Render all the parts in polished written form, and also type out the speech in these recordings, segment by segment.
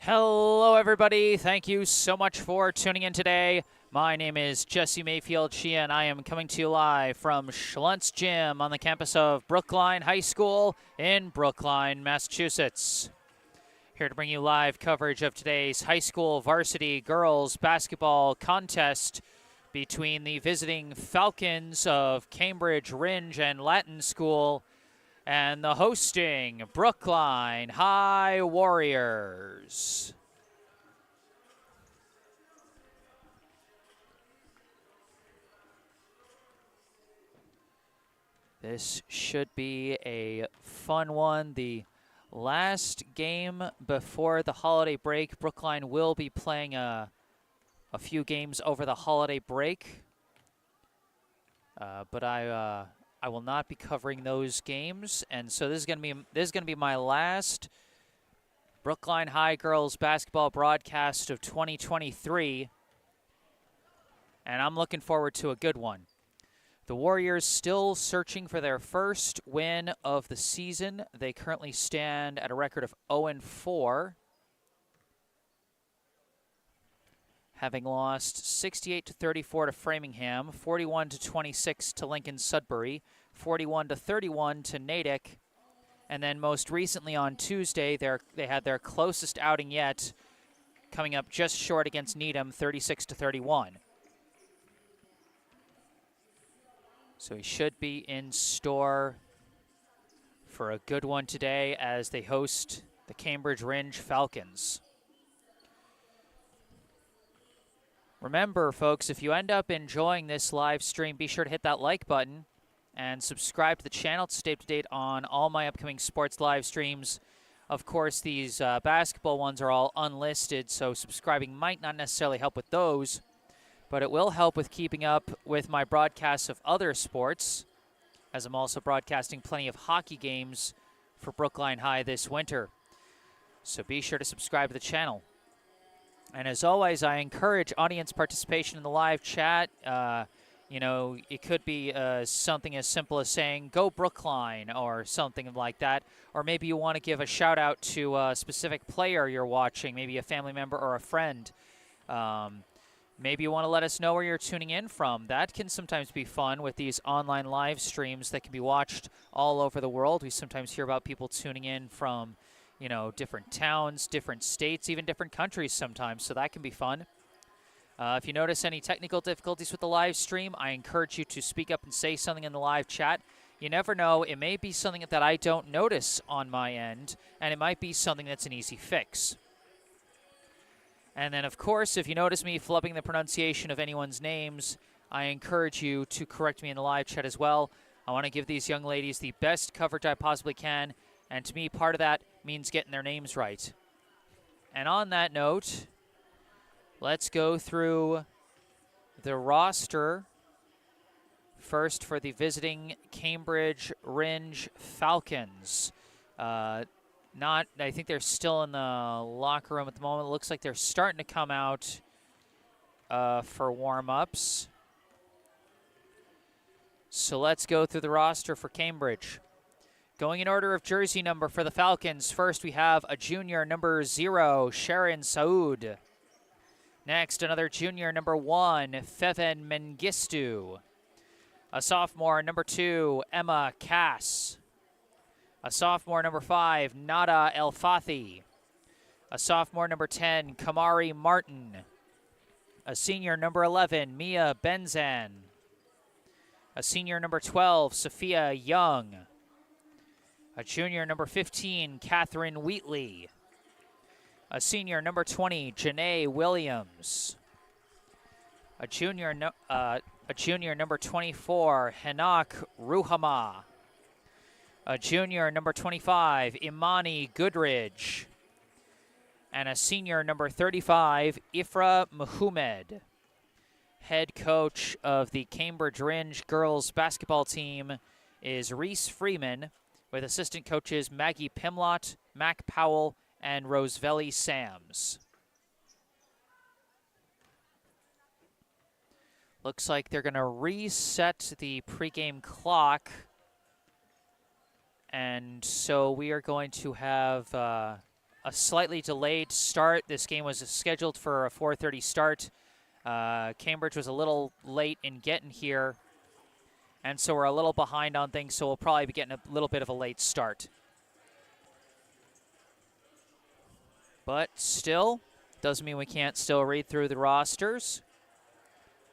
Hello, everybody. Thank you so much for tuning in today. My name is Jesse Mayfield-Sheehan. I am coming to you live from Schluntz Gym on the campus of Brookline High School in Brookline, Massachusetts. Here to bring you live coverage of today's high school varsity girls basketball contest between the visiting Falcons of Cambridge, Rindge, and Latin School and the hosting Brookline High Warriors. This should be a fun one. The last game before the holiday break. Brookline will be playing a few games over the holiday break, but I will not be covering those games, and so this is gonna be my last Brookline High girls basketball broadcast of 2023, and I'm looking forward to a good one. The Warriors still searching for their first win of the season. They currently stand at a record of 0-4, having lost 68-34 to Framingham, 41-26 to Lincoln Sudbury, 41-31 to Natick, and then most recently on Tuesday, they had their closest outing yet, coming up just short against Needham, 36-31. So he should be in store for a good one today as they host the Cambridge Rindge Falcons. Remember, folks, if you end up enjoying this live stream, be sure to hit that like button and subscribe to the channel to stay up to date on all my upcoming sports live streams. Of course, these basketball ones are all unlisted, so subscribing might not necessarily help with those, but it will help with keeping up with my broadcasts of other sports, as I'm also broadcasting plenty of hockey games for Brookline High this winter. So be sure to subscribe to the channel. And as always, I encourage audience participation in the live chat. It could be something as simple as saying, "Go Brookline," or something like that. Or maybe you want to give a shout out to a specific player you're watching, maybe a family member or a friend. Maybe you want to let us know where you're tuning in from. That can sometimes be fun with these online live streams that can be watched all over the world. We sometimes hear about people tuning in from different towns, different states, even different countries sometimes, so that can be fun. If you notice any technical difficulties with the live stream, I encourage you to speak up and say something in the live chat. You never know, it may be something that I don't notice on my end, and it might be something that's an easy fix. And then, of course, if you notice me flubbing the pronunciation of anyone's names, I encourage you to correct me in the live chat as well. I want to give these young ladies the best coverage I possibly can, and to me, part of that means getting their names right. And on that note, let's go through the roster first for the visiting Cambridge Rindge Falcons. I think they're still in the locker room at the moment. It looks like they're starting to come out for warm-ups. So let's go through the roster for Cambridge. Going in order of jersey number for the Falcons, first we have a junior, number 0, Sharon Saoud. Next, another junior, number 1, Feven Mengistu. A sophomore, number 2, Emma Cass. A sophomore, number 5, Nada El Fathi. A sophomore, number 10, Kamari Martin. A senior, number 11, Mia Benzan. A senior, number 12, Sophia Young. A junior, number 15, Catherine Wheatley. A senior, number 20, Janae Williams. A junior, number 24, Hanak Ruhama. A junior, number 25, Imani Goodridge. And a senior, number 35, Ifra Muhammad. Head coach of the Cambridge Rindge girls basketball team is Reese Freeman, with assistant coaches Maggie Pimlott, Mac Powell, and Rosevelli Sams. Looks like they're going to reset the pregame clock. And so we are going to have a slightly delayed start. This game was scheduled for a 4:30 start. Cambridge was a little late in getting here, and so we're a little behind on things, so we'll probably be getting a little bit of a late start. But still, doesn't mean we can't still read through the rosters.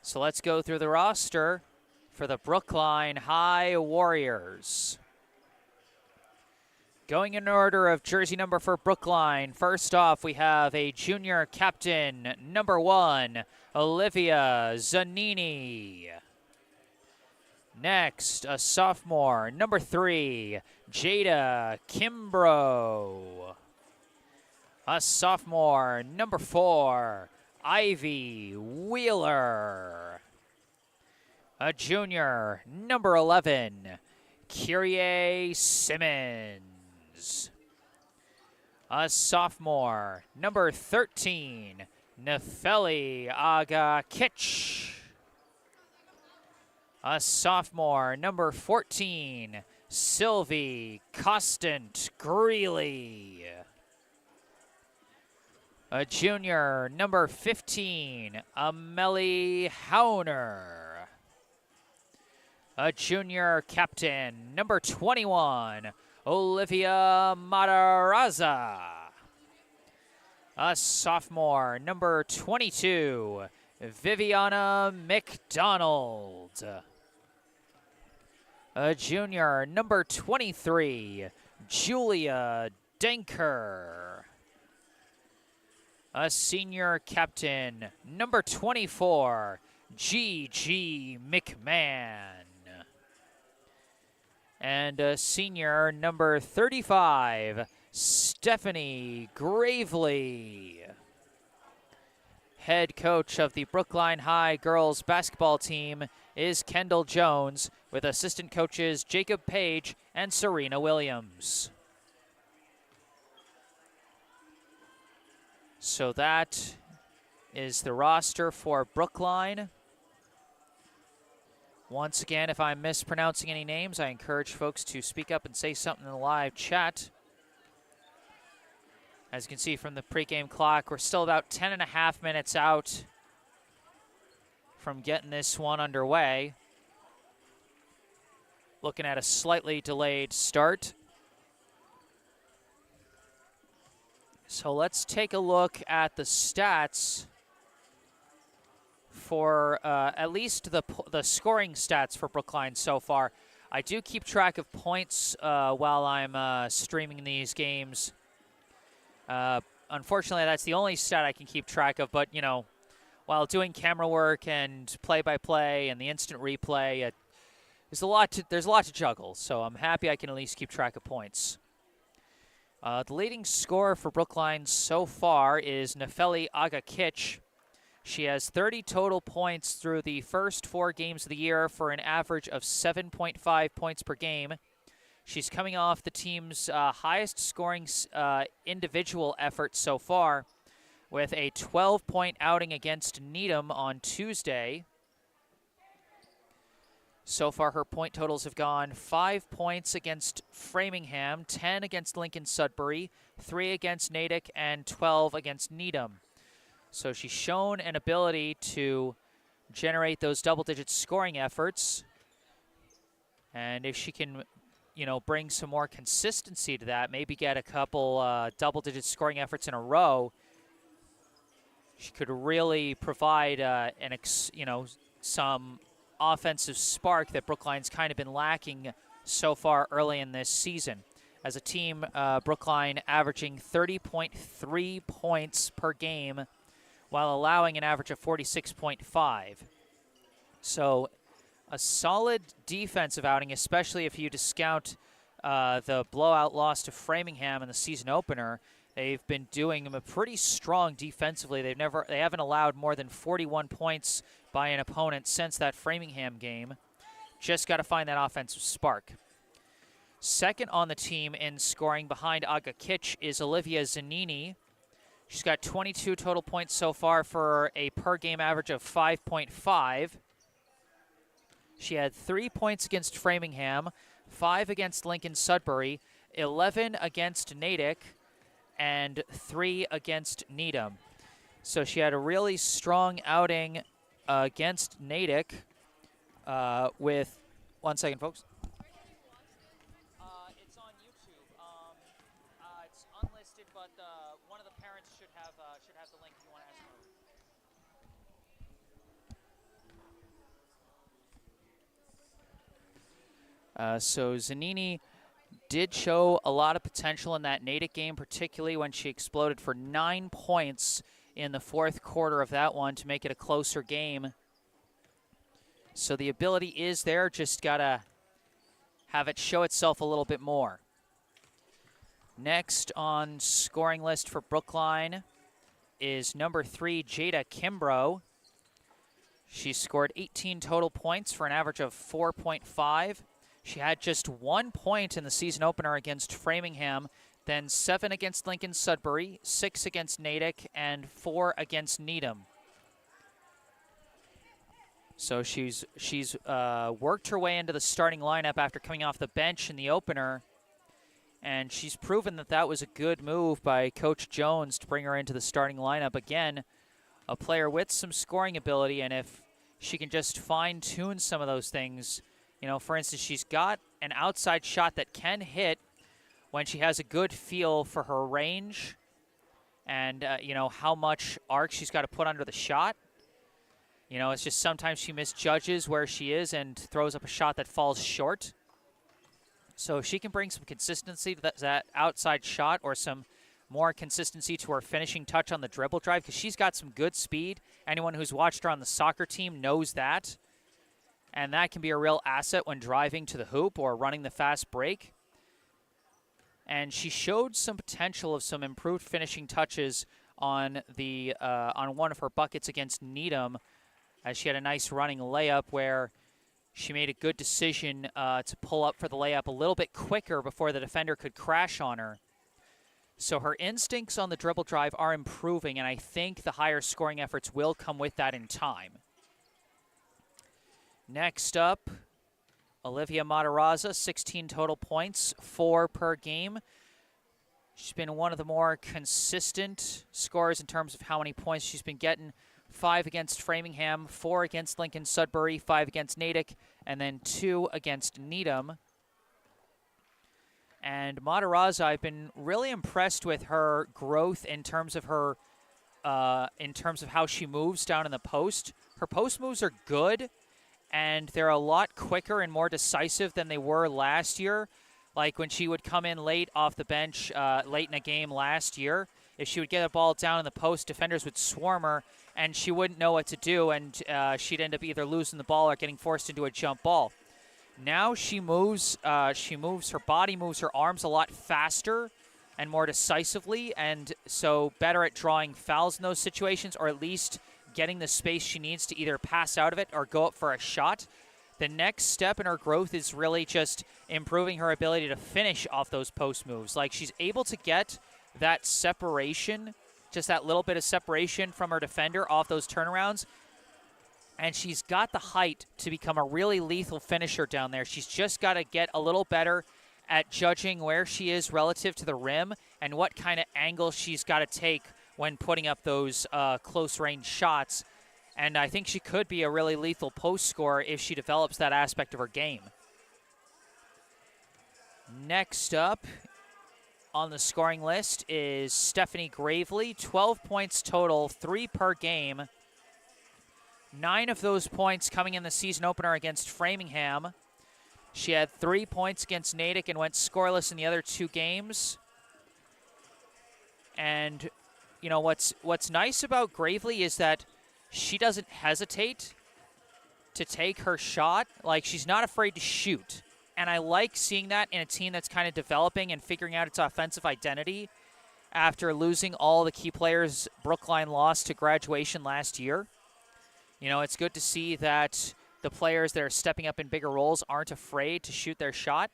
So let's go through the roster for the Brookline High Warriors. Going in order of jersey number for Brookline, first off, we have a junior captain, number 1, Olivia Zanini. Next, a sophomore, number 3, Jada Kimbrough. A sophomore, number 4, Ivy Wheeler. A junior, number 11, Kyrie Simmons. A sophomore, number 13, Nefeli Agakich. A sophomore, number 14, Sylvie Costant Greeley. A junior, number 15, Amelie Hauner. A junior captain, number 21, Olivia Matarazza. A sophomore, number 22, Viviana McDonald. A junior, number 23, Julia Denker. A senior captain, number 24, G.G. McMahon. And a senior, number 35, Stephanie Gravely. Head coach of the Brookline High girls basketball team is Kendall Jones, with assistant coaches Jacob Page and Serena Williams. So that is the roster for Brookline. Once again, if I'm mispronouncing any names, I encourage folks to speak up and say something in the live chat. As you can see from the pregame clock, we're still about 10.5 minutes out from getting this one underway. Looking at a slightly delayed start. So let's take a look at the stats for at least the scoring stats for Brookline so far. I do keep track of points while I'm streaming these games. Unfortunately, that's the only stat I can keep track of, but, you know, while doing camera work and play-by-play and the instant replay, there's a lot to juggle, so I'm happy I can at least keep track of points. The leading scorer for Brookline so far is Nefeli Agakich. She has 30 total points through the first 4 games of the year for an average of 7.5 points per game. She's coming off the team's highest scoring individual effort so far, with a 12-point outing against Needham on Tuesday. So far, her point totals have gone 5 points against Framingham, 10 against Lincoln Sudbury, 3 against Natick, and 12 against Needham. So she's shown an ability to generate those double-digit scoring efforts. And if she can, you know, bring some more consistency to that, maybe get a couple double-digit scoring efforts in a row, she could really provide some offensive spark that Brookline's kind of been lacking so far early in this season. As a team, Brookline averaging 30.3 points per game while allowing an average of 46.5. So a solid defensive outing, especially if you discount the blowout loss to Framingham in the season opener. They've been doing pretty strong defensively. They haven't allowed more than 41 points by an opponent since that Framingham game. Just got to find that offensive spark. Second on the team in scoring behind Agakich is Olivia Zanini. She's got 22 total points so far for a per-game average of 5.5. She had 3 points against Framingham, 5 against Lincoln Sudbury, 11 against Natick, and 3 against Needham. So she had a really strong outing against Natick with, 1 second, folks. It's on YouTube. It's unlisted, but one of the parents should have the link if you want to ask her. So Zanini did show a lot of potential in that Natick game, particularly when she exploded for 9 points in the fourth quarter of that one to make it a closer game. So the ability is there, just got to have it show itself a little bit more. Next on scoring list for Brookline is number 3, Jada Kimbrough. She scored 18 total points for an average of 4.5. She had just 1 point in the season opener against Framingham, then 7 against Lincoln Sudbury, 6 against Natick, and 4 against Needham. So she's worked her way into the starting lineup after coming off the bench in the opener, and she's proven that that was a good move by Coach Jones to bring her into the starting lineup. Again, a player with some scoring ability, and if she can just fine-tune some of those things, you know, for instance, she's got an outside shot that can hit when she has a good feel for her range and, you know, how much arc she's got to put under the shot. You know, it's just sometimes she misjudges where she is and throws up a shot that falls short. So if she can bring some consistency to that outside shot or some more consistency to her finishing touch on the dribble drive, because she's got some good speed. Anyone who's watched her on the soccer team knows that. And that can be a real asset when driving to the hoop or running the fast break. And she showed some potential of some improved finishing touches on one of her buckets against Needham, as she had a nice running layup where she made a good decision to pull up for the layup a little bit quicker before the defender could crash on her. So her instincts on the dribble drive are improving, and I think the higher scoring efforts will come with that in time. Next up, Olivia Matarazza, 16 total points, 4 per game. She's been one of the more consistent scorers in terms of how many points she's been getting. 5 against Framingham, 4 against Lincoln Sudbury, 5 against Natick, and then 2 against Needham. And Matarazza, I've been really impressed with her growth in terms of her, in terms of how she moves down in the post. Her post moves are good, and they're a lot quicker and more decisive than they were last year. Like when she would come in late off the bench, late in a game last year, if she would get a ball down in the post, defenders would swarm her, and she wouldn't know what to do, and she'd end up either losing the ball or getting forced into a jump ball. Now she moves her body, moves her arms a lot faster and more decisively, and so better at drawing fouls in those situations, or at least getting the space she needs to either pass out of it or go up for a shot. The next step in her growth is really just improving her ability to finish off those post moves. Like, she's able to get that separation, just that little bit of separation from her defender off those turnarounds, and she's got the height to become a really lethal finisher down there. She's just got to get a little better at judging where she is relative to the rim and what kind of angle she's got to take when putting up those close-range shots. And I think she could be a really lethal post scorer if she develops that aspect of her game. Next up on the scoring list is Stephanie Gravely, 12 points total, 3 per game. 9 of those points coming in the season opener against Framingham. She had 3 points against Natick and went scoreless in the other 2 games. And, you know, what's nice about Gravely is that she doesn't hesitate to take her shot. Like, she's not afraid to shoot. And I like seeing that in a team that's kind of developing and figuring out its offensive identity after losing all the key players Brookline lost to graduation last year. You know, it's good to see that the players that are stepping up in bigger roles aren't afraid to shoot their shot.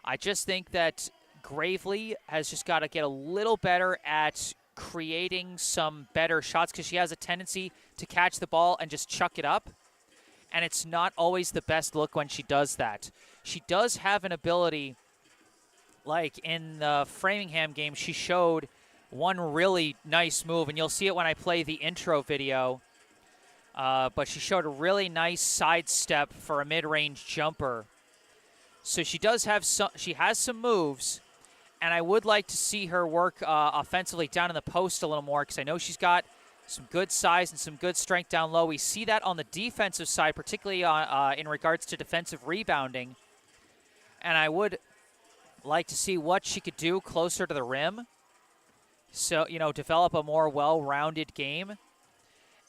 I just think that Gravely has just got to get a little better at creating some better shots, because she has a tendency to catch the ball and just chuck it up. And it's not always the best look when she does that. She does have an ability, like in the Framingham game, she showed one really nice move, and you'll see it when I play the intro video. But she showed a really nice sidestep for a mid-range jumper. So she does have she has some moves, and I would like to see her work offensively down in the post a little more, because I know she's got some good size and some good strength down low. We see that on the defensive side, particularly in regards to defensive rebounding. And I would like to see what she could do closer to the rim. So, develop a more well-rounded game.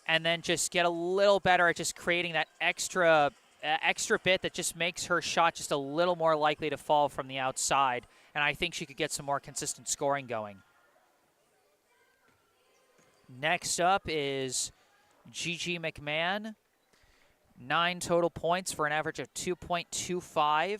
And then just get a little better at just creating that extra bit that just makes her shot just a little more likely to fall from the outside. And I think she could get some more consistent scoring going. Next up is Gigi McMahon. 9 total points for an average of 2.25.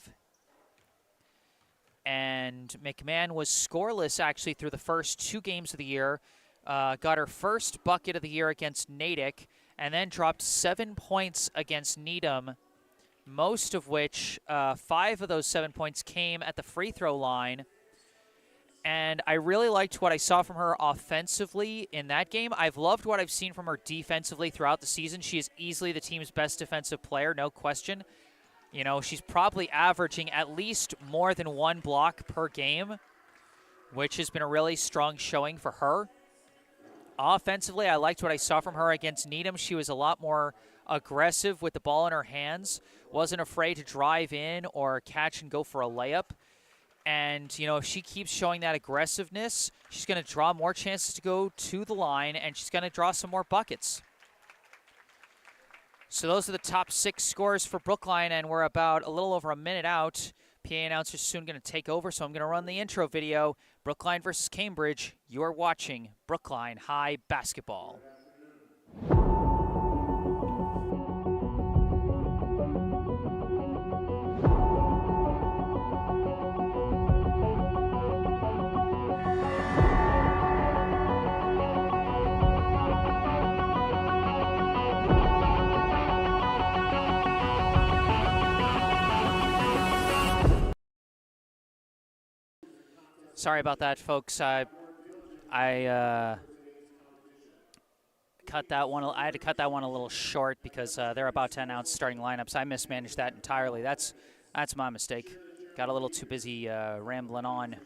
And McMahon was scoreless, actually, through the first 2 games of the year. Got her first bucket of the year against Natick, and then dropped 7 points against Needham, most of which, 5 of those 7 points came at the free throw line. And I really liked what I saw from her offensively in that game. I've loved what I've seen from her defensively throughout the season. She is easily the team's best defensive player, no question. She's probably averaging at least more than 1 block per game, which has been a really strong showing for her. Offensively, I liked what I saw from her against Needham. She was a lot more aggressive with the ball in her hands, wasn't afraid to drive in or catch and go for a layup. And, if she keeps showing that aggressiveness, she's going to draw more chances to go to the line, and she's going to draw some more buckets. So those are the top 6 scores for Brookline, and we're about a little over a minute out. PA announcer's soon going to take over, so I'm going to run the intro video. Brookline versus Cambridge. You're watching Brookline High Basketball. Sorry about that, folks. I cut that one. I had to cut that one a little short because they're about to announce starting lineups. I mismanaged that entirely. That's my mistake. Got a little too busy rambling on.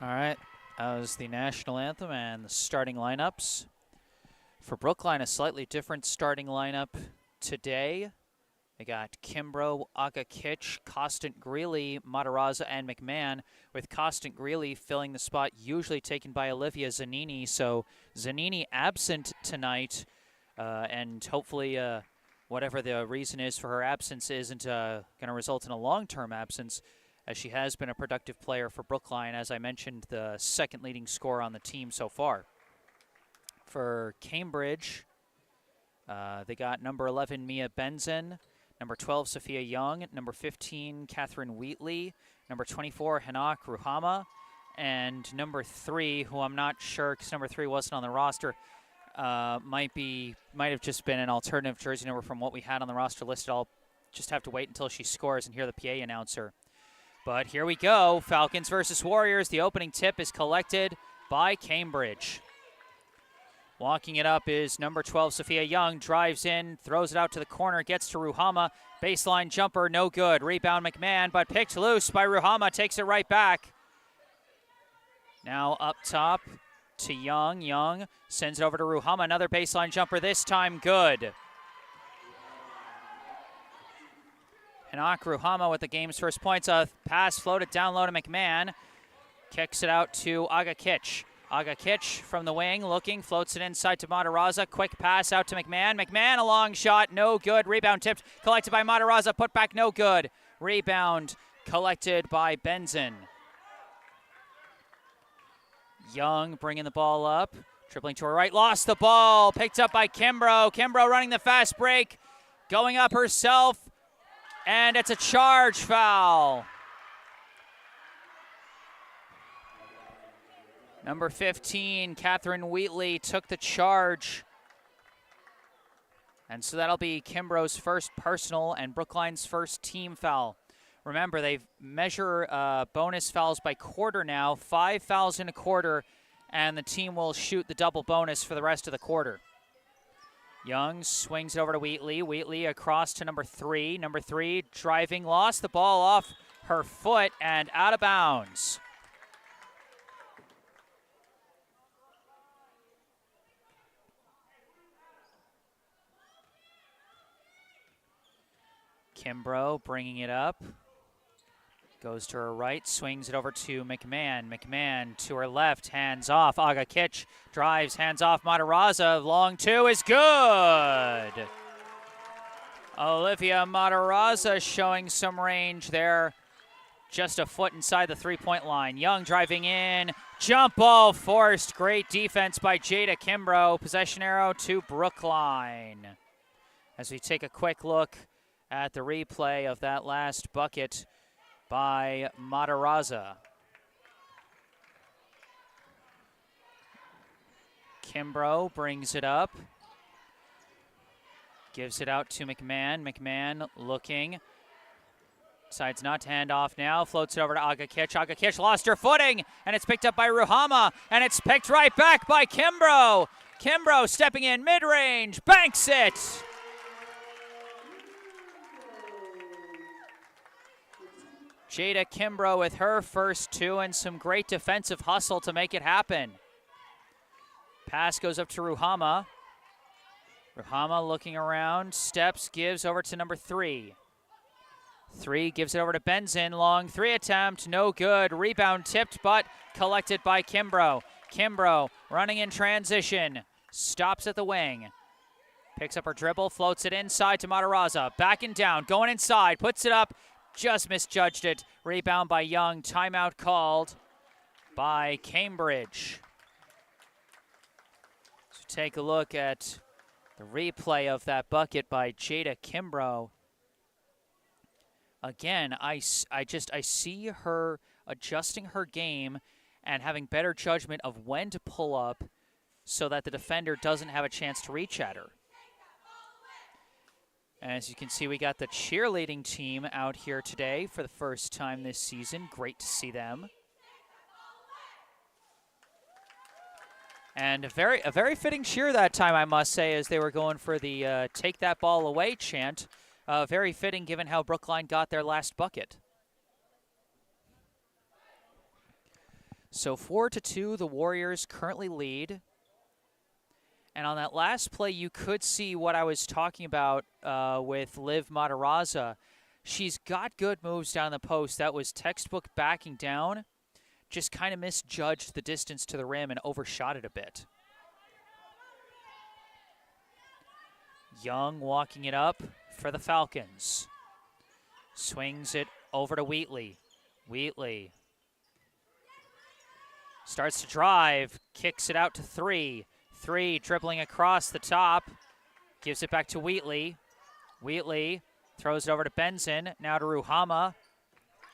All right, that was the national anthem and the starting lineups. For Brookline, a slightly different starting lineup today. They got Kimbrough, Agakich, Costant Greeley, Matarazza, and McMahon, with Costant Greeley filling the spot usually taken by Olivia Zanini. So Zanini absent tonight, and hopefully whatever the reason is for her absence isn't going to result in a long-term absence, as she has been a productive player for Brookline, as I mentioned, the second leading scorer on the team so far. For Cambridge, they got number 11, Mia Benzen, number 12, Sophia Young, number 15, Catherine Wheatley, number 24, Hanak Ruhama, and number 3, who I'm not sure because number 3 wasn't on the roster, might have just been an alternative jersey number from what we had on the roster listed. I'll just have to wait until she scores and hear the PA announcer. But here we go, Falcons versus Warriors. The opening tip is collected by Cambridge. Walking it up is number 12, Sophia Young, drives in, throws it out to the corner, gets to Ruhama. Baseline jumper, no good. Rebound McMahon, but picked loose by Ruhama, takes it right back. Now up top to Young. Young sends it over to Ruhama. Another baseline jumper, this time good. Hanak Ruhama with the game's first points. A pass floated down low to McMahon. Kicks it out to Agakich. Agakich from the wing, looking, floats it inside to Matarazza. Quick pass out to McMahon. McMahon, a long shot, no good. Rebound tipped, collected by Matarazza. Put back, no good. Rebound collected by Benzen. Young bringing the ball up, dribbling to her right, lost the ball. Picked up by Kimbrough. Kimbrough running the fast break, going up herself, and it's a charge foul. Number 15, Catherine Wheatley, took the charge. And so that'll be Kimbrough's first personal and Brookline's first team foul. Remember, they measure bonus fouls by quarter now, 5 fouls in a quarter, and the team will shoot the double bonus for the rest of the quarter. Young swings it over to Wheatley. Wheatley across to number 3. Number 3 driving, lost the ball off her foot and out of bounds. Kimbrough bringing it up. Goes to her right, swings it over to McMahon. McMahon to her left, hands off. Agakich drives, hands off. Matarazza, long two is good. Olivia Matarazza showing some range there. Just a foot inside the three-point line. Young driving in, jump ball forced. Great defense by Jada Kimbrough. Possession arrow to Brookline. As we take a quick look at the replay of that last bucket by Matarazza. Kimbrough brings it up. Gives it out to McMahon. McMahon looking. Decides not to hand off now. Floats it over to Agakich. Agakich lost her footing, and it's picked up by Ruhama, and it's picked right back by Kimbrough. Kimbrough stepping in mid-range, banks it. Jada Kimbrough with her first 2 and some great defensive hustle to make it happen. Pass goes up to Ruhama. Ruhama looking around, steps, gives over to number 3. 3 gives it over to Benzen, long 3 attempt, no good. Rebound tipped, but collected by Kimbrough. Kimbrough running in transition, stops at the wing. Picks up her dribble, floats it inside to Matarazza. Backing down, going inside, puts it up. Just misjudged it. Rebound by Young. Timeout called by Cambridge. So take a look at the replay of that bucket by Jada Kimbrough. Again, I see her adjusting her game and having better judgment of when to pull up so that the defender doesn't have a chance to reach at her. As you can see, we got the cheerleading team out here today for the first time this season. Great to see them. And a very fitting cheer that time, I must say, as they were going for the take that ball away chant. Very fitting given how Brookline got their last bucket. So 4-2, the Warriors currently lead. And on that last play, you could see what I was talking about with Liv Matarazza. She's got good moves down the post. That was textbook backing down. Just kind of misjudged the distance to the rim and overshot it a bit. Young walking it up for the Falcons. Swings it over to Wheatley. Wheatley starts to drive, kicks it out to three. Three dribbling across the top, gives it back to Wheatley. Wheatley throws it over to Benson, now to Ruhama.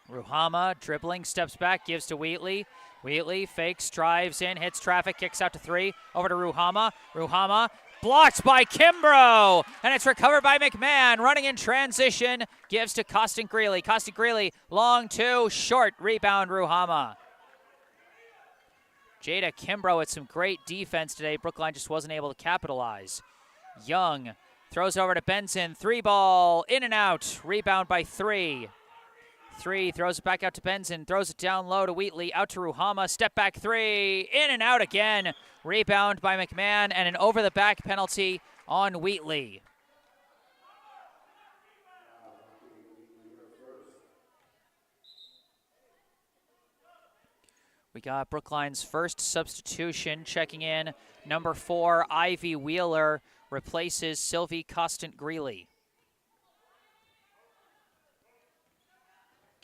Ruhama dribbling, steps back, gives to Wheatley. Wheatley fakes, drives in, hits traffic, kicks out to three, over to Ruhama. Ruhama blocked by Kimbrough, and it's recovered by McMahon, running in transition, gives to Costin Greeley. Costin Greeley, long two, short, rebound Ruhama. Jada Kimbrough with some great defense today. Brookline just wasn't able to capitalize. Young throws over to Benson. Three ball, in and out. Rebound by three. Three throws it back out to Benson. Throws it down low to Wheatley. Out to Ruhama. Step back three. In and out again. Rebound by McMahon and an over-the-back penalty on Wheatley. We got Brookline's first substitution checking in. Number 4, Ivy Wheeler replaces Sylvie Costant-Greeley.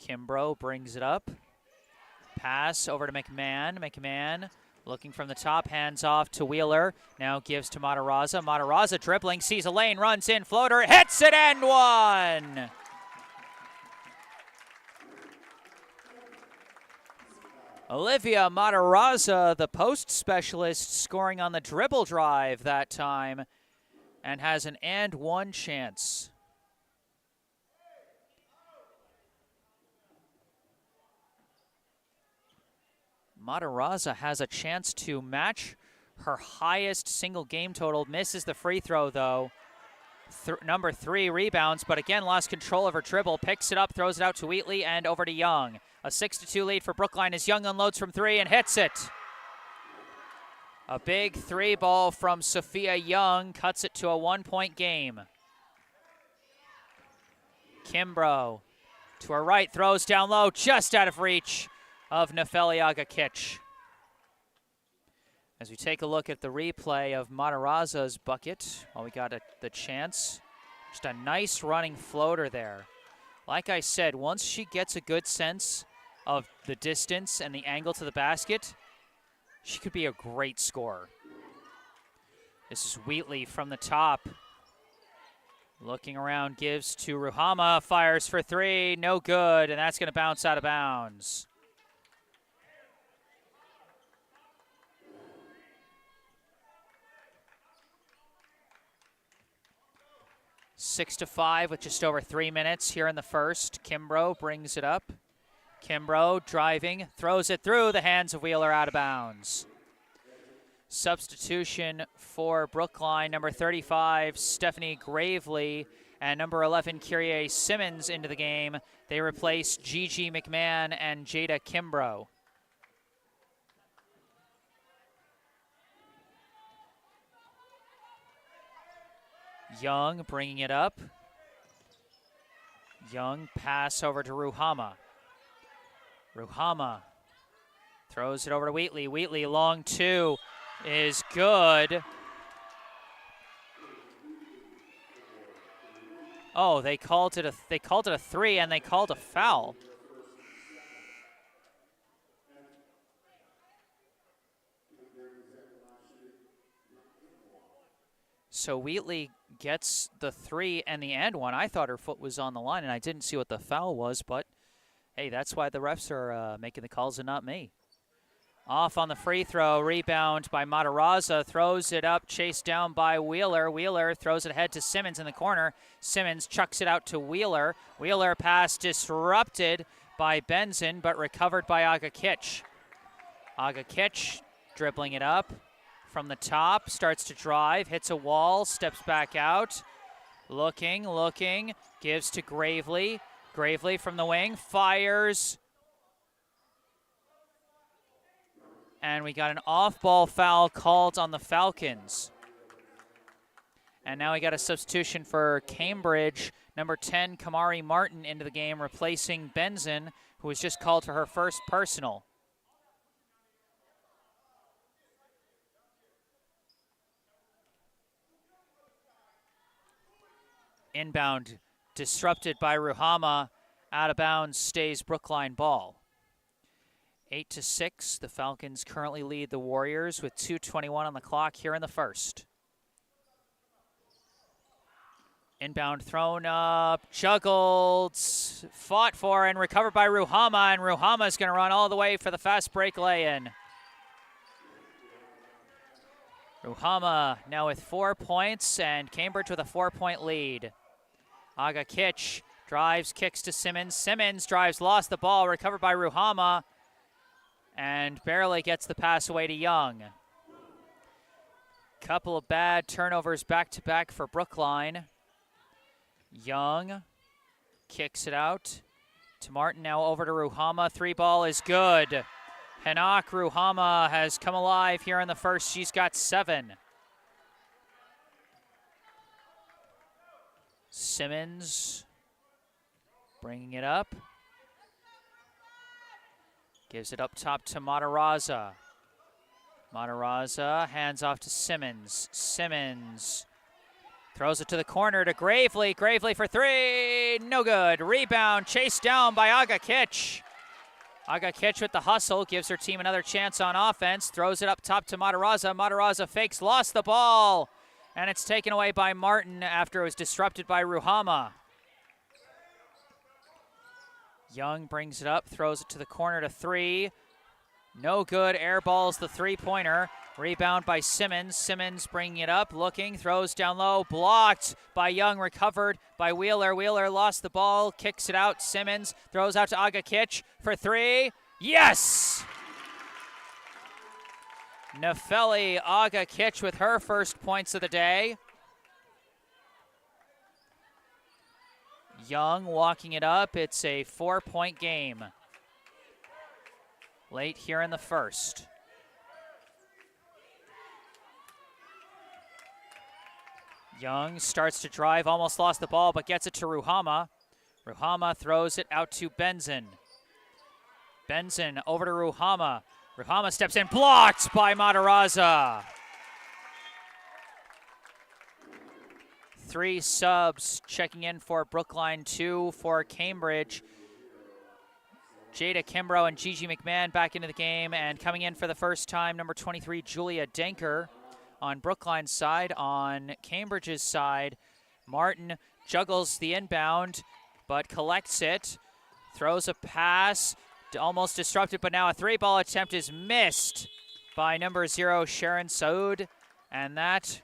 Kimbrough brings it up. Pass over to McMahon. McMahon looking from the top, hands off to Wheeler. Now gives to Matarazza. Matarazza dribbling, sees a lane, runs in, floater, hits it, and one! Olivia Matarazza, the post specialist, scoring on the dribble drive that time and has an and one chance. Matarazza has a chance to match her highest single game total. Misses the free throw, though. Number 3 rebounds, but again lost control of her dribble. Picks it up, throws it out to Wheatley, and over to Young. A 6-2 lead for Brookline as Young unloads from 3 and hits it. A big 3 ball from Sophia Young cuts it to a 1-point game. Kimbrough to her right, throws down low, just out of reach of Nefeli Agakich. As we take a look at the replay of Matarazza's bucket, we got the chance. Just a nice running floater there. Like I said, once she gets a good sense of the distance and the angle to the basket, she could be a great scorer. This is Wheatley from the top. Looking around, gives to Ruhama, fires for 3, no good, and that's going to bounce out of bounds. Six to 5 with just over 3 minutes here in the first. Kimbrough brings it up. Kimbrough driving, throws it through the hands of Wheeler, out of bounds. Substitution for Brookline, number 35, Stephanie Gravely, and number 11, Kyrie Simmons into the game. They replace Gigi McMahon and Jada Kimbrough. Young bringing it up. Young pass over to Ruhama. Ruhama throws it over to Wheatley. Wheatley, long 2 is good. Oh, they called it a 3 and they called a foul. So Wheatley gets the 3 and the and one. I thought her foot was on the line, and I didn't see what the foul was, but hey, that's why the refs are making the calls and not me. Off on the free throw, rebound by Matarazza, throws it up, chased down by Wheeler. Wheeler throws it ahead to Simmons in the corner. Simmons chucks it out to Wheeler. Wheeler pass disrupted by Benson, but recovered by Agakich. Agakich dribbling it up from the top, starts to drive, hits a wall, steps back out. Looking, gives to Gravely. Gravely from the wing, fires. And we got an off-ball foul called on the Falcons. And now we got a substitution for Cambridge. Number 10, Kamari Martin, into the game, replacing Benson, who was just called for her first personal. Inbound disrupted by Ruhama. Out of bounds stays Brookline ball. 8-6, the Falcons currently lead the Warriors with 2:21 on the clock here in the first. Inbound thrown up, juggled, fought for, and recovered by Ruhama, and Ruhama's going to run all the way for the fast break lay-in. Ruhama now with 4 points, and Cambridge with a 4-point lead. Aga Kitch drives, kicks to Simmons. Simmons drives, lost the ball, recovered by Ruhama, and barely gets the pass away to Young. Couple of bad turnovers back-to-back for Brookline. Young kicks it out to Martin, now over to Ruhama. 3-ball is good. Hanak Ruhama has come alive here in the first. She's got 7. Simmons bringing it up. Gives it up top to Matarazza. Matarazza hands off to Simmons. Simmons throws it to the corner to Gravely. Gravely for 3. No good. Rebound chased down by Aga Kitch. Aga Kitch with the hustle. Gives her team another chance on offense. Throws it up top to Matarazza. Matarazza fakes. Lost the ball. And it's taken away by Martin after it was disrupted by Ruhama. Young brings it up. Throws it to the corner to 3. No good. Airballs the 3-pointer. Rebound by Simmons. Simmons bringing it up, looking, throws down low, blocked by Young, recovered by Wheeler. Wheeler lost the ball, kicks it out. Simmons throws out to Aga Kitch for 3. Yes! Nefeli Aga Kitch with her first points of the day. Young walking it up. It's a 4-point game. Late here in the first. Young starts to drive, almost lost the ball, but gets it to Ruhama. Ruhama throws it out to Benson. Benson over to Ruhama. Ruhama steps in, blocked by Matarazza. 3 subs checking in for Brookline, 2 for Cambridge. Jada Kimbrough and Gigi McMahon back into the game, and coming in for the first time, number 23, Julia Denker on Brookline's side. On Cambridge's side, Martin juggles the inbound, but collects it, throws a pass, almost disrupted, but now a 3-ball attempt is missed by number 0, Sharon Saud, and that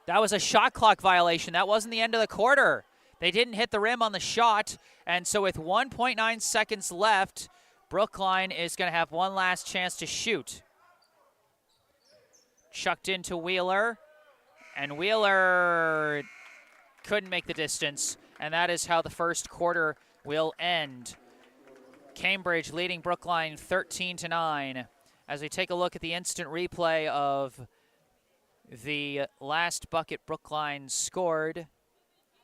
was a shot clock violation. That wasn't the end of the quarter. They didn't hit the rim on the shot, and so with 1.9 seconds left, Brookline is going to have one last chance to shoot. Chucked into Wheeler, and Wheeler couldn't make the distance, and that is how the first quarter will end. Cambridge leading Brookline 13-9. As we take a look at the instant replay of the last bucket Brookline scored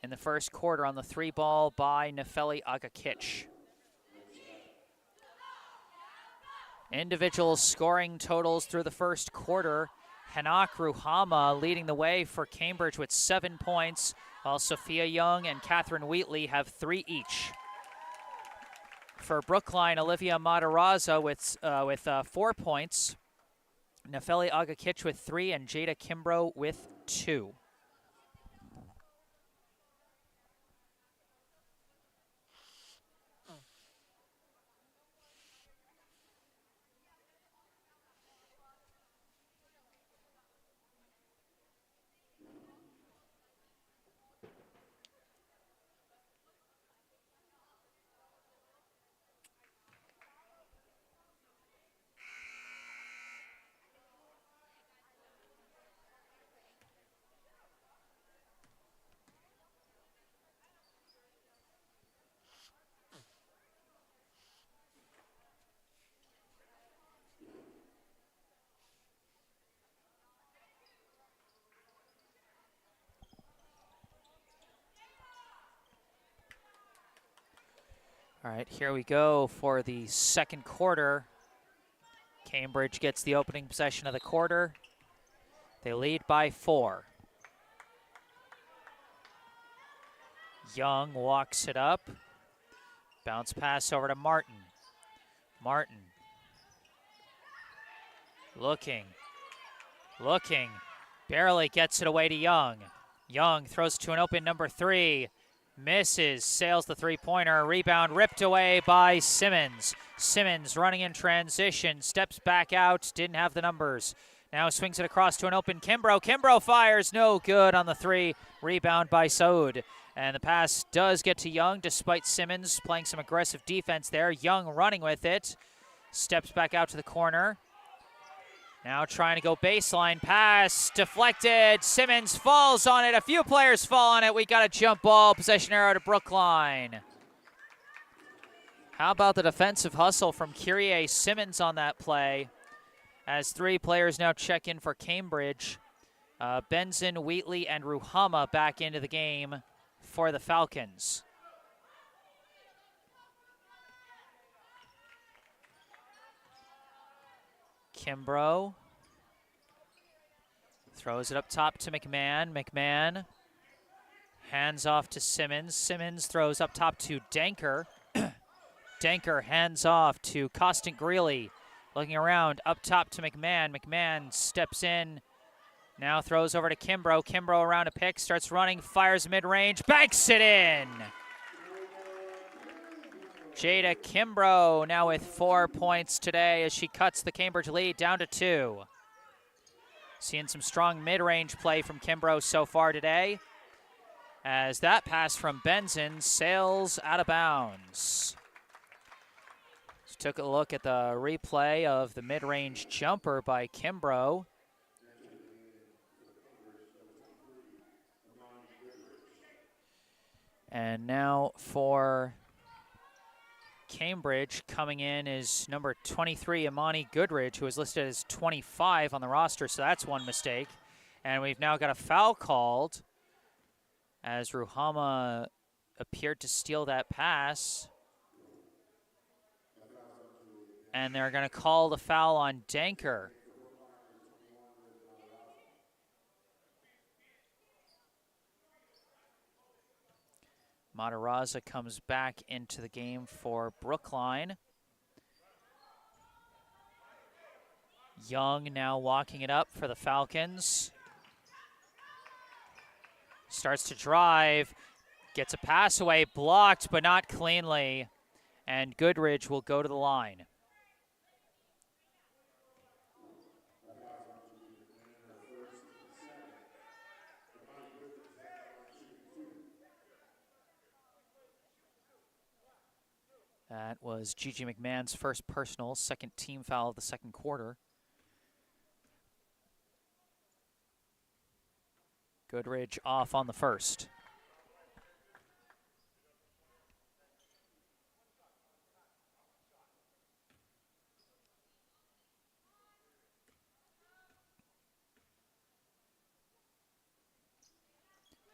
in the first quarter on the 3-ball by Nefeli Aga Kitch. Individual scoring totals through the first quarter. Hanak Ruhama leading the way for Cambridge with 7 points, while Sophia Young and Catherine Wheatley have 3 each. For Brookline, Olivia Matarazza with 4 points, Nefeli Aga Kitch with 3, and Jada Kimbrough with 2. All right, here we go for the second quarter. Cambridge gets the opening possession of the quarter. They lead by 4. Young walks it up. Bounce pass over to Martin. Martin. Looking. Barely gets it away to Young. Young throws to an open number 3. Misses, sails the three-pointer. Rebound ripped away by Simmons. Simmons running in transition, steps back out, didn't have the numbers. Now swings it across to an open Kimbrough. Kimbrough fires, no good on the 3. Rebound by Saud. And the pass does get to Young despite Simmons playing some aggressive defense there. Young running with it. Steps back out to the corner. Now trying to go baseline pass, deflected. Simmons falls on it. A few players fall on it. We got a jump ball, possession arrow to Brookline. How about the defensive hustle from Kyrie Simmons on that play? As 3 players now check in for Cambridge. Benson, Wheatley, and Ruhama back into the game for the Falcons. Kimbrough throws it up top to McMahon. McMahon hands off to Simmons. Simmons throws up top to Danker. Danker hands off to Costin Greeley. Looking around, up top to McMahon. McMahon steps in. Now throws over to Kimbrough. Kimbrough around a pick, starts running, fires mid-range, banks it in! Jada Kimbrough now with 4 points today as she cuts the Cambridge lead down to 2. Seeing some strong mid-range play from Kimbrough so far today, as that pass from Benson sails out of bounds. Just took a look at the replay of the mid-range jumper by Kimbrough. And now for Cambridge, coming in is number 23, Imani Goodridge, who is listed as 25 on the roster, so that's one mistake. And we've now got a foul called as Ruhama appeared to steal that pass. And they're going to call the foul on Danker. Matarazza comes back into the game for Brookline. Young now walking it up for the Falcons. Starts to drive, gets a pass away, blocked but not cleanly, and Goodridge will go to the line. That was Gigi McMahon's first personal, second team foul of the second quarter. Goodridge off on the first.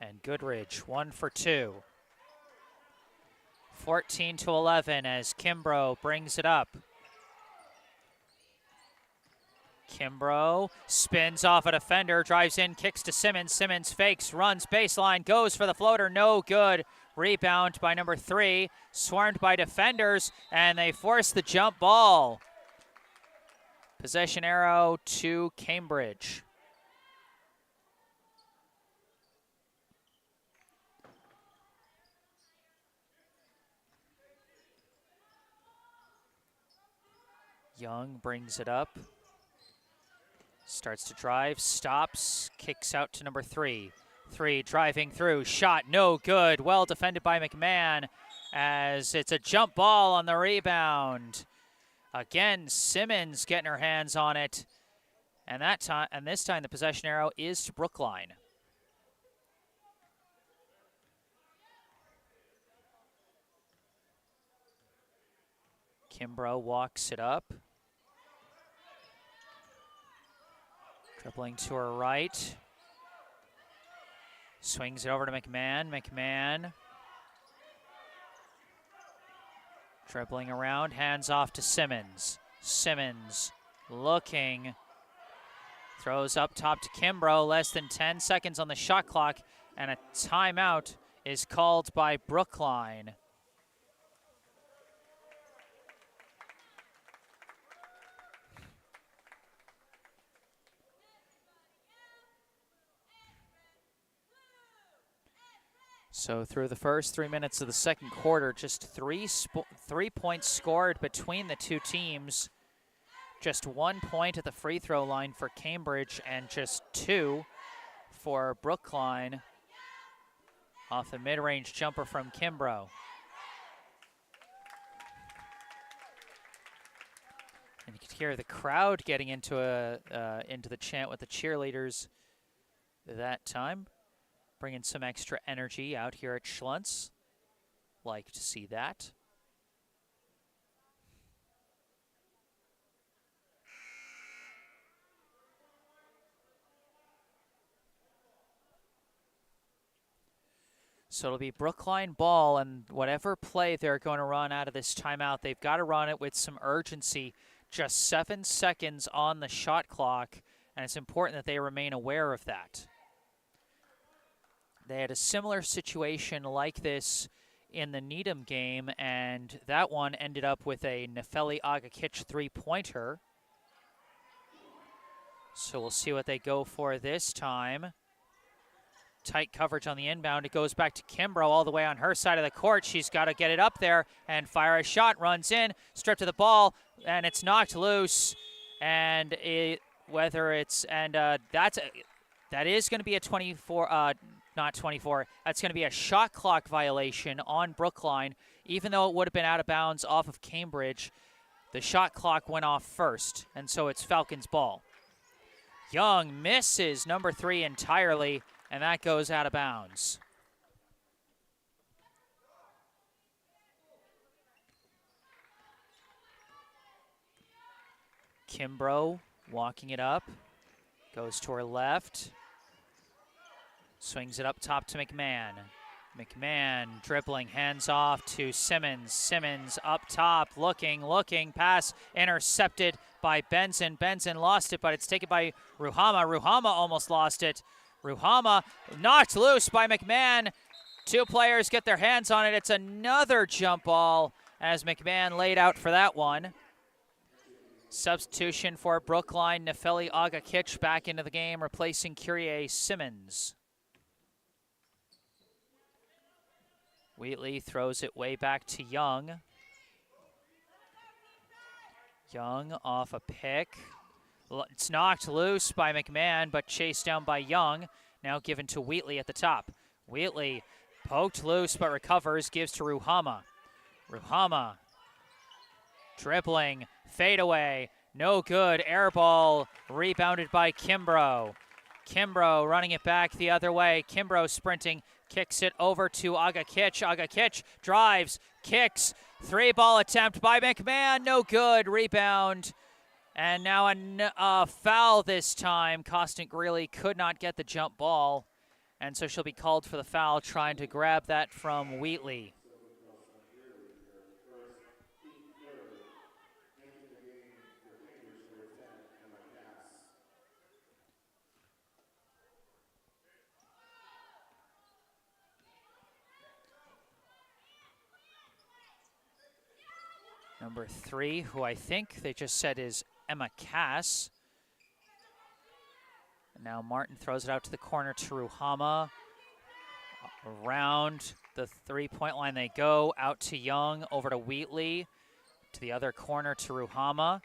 And Goodridge, 1 for 2. 14-11 as Kimbrough brings it up. Kimbrough spins off a defender, drives in, kicks to Simmons. Simmons fakes, runs baseline, goes for the floater, no good. Rebound by number 3, swarmed by defenders, and they force the jump ball. Possession arrow to Cambridge. Young brings it up. Starts to drive, stops, kicks out to number 3. 3 driving through, shot no good. Well defended by McMahon as it's a jump ball on the rebound. Again, Simmons getting her hands on it. And this time the possession arrow is to Brookline. Kimbrough walks it up. Dribbling to her right. Swings it over to McMahon. McMahon Dribbling around, hands off to Simmons. Simmons looking, throws up top to Kimbrough. Less than 10 seconds on the shot clock, and a timeout is called by Brookline. So through the first 3 minutes of the second quarter, just 3 points scored between the two teams. Just 1 point at the free throw line for Cambridge and just 2 for Brookline off a mid-range jumper from Kimbrough. And you could hear the crowd getting into the chant with the cheerleaders that time. Bringing some extra energy out here at Schluntz. Like to see that. So it'll be Brookline ball, and whatever play they're going to run out of this timeout, they've got to run it with some urgency. Just 7 seconds on the shot clock, and it's important that they remain aware of that. They had a similar situation like this in the Needham game, and that one ended up with a Nefeli Agakic three-pointer. So we'll see what they go for this time. Tight coverage on the inbound. It goes back to Kimbrough all the way on her side of the court. She's got to get it up there and fire a shot. Runs in, stripped of the ball, and it's knocked loose. And that is going to be a 24. Not 24. That's going to be a shot clock violation on Brookline. Even though it would have been out of bounds off of Cambridge, the shot clock went off first, and so it's Falcons ball. Young misses number 3 entirely, and that goes out of bounds. Kimbrough walking it up, goes to her left. Swings it up top to McMahon. McMahon dribbling, hands off to Simmons. Simmons up top, looking, pass intercepted by Benson. Benson lost it, but it's taken by Ruhama. Ruhama almost lost it. Ruhama knocked loose by McMahon. 2 players get their hands on it. It's another jump ball as McMahon laid out for that one. Substitution for Brookline, Nefeli Agakic back into the game, replacing Kyrie Simmons. Wheatley throws it way back to Young. Young off a pick. It's knocked loose by McMahon, but chased down by Young. Now given to Wheatley at the top. Wheatley poked loose, but recovers, gives to Ruhama. Ruhama dribbling, fadeaway, no good. Air ball rebounded by Kimbrough. Kimbrough running it back the other way. Kimbrough sprinting, kicks it over to Agakic. Agakic drives, kicks, 3-ball attempt by McMahon, no good. Rebound, and now a foul this time. Costin Greeley could not get the jump ball, and so she'll be called for the foul, trying to grab that from Wheatley. Number 3, who I think they just said is Emma Cass. And now Martin throws it out to the corner to Ruhama. Around the 3-point line they go, out to Young, over to Wheatley, to the other corner to Ruhama.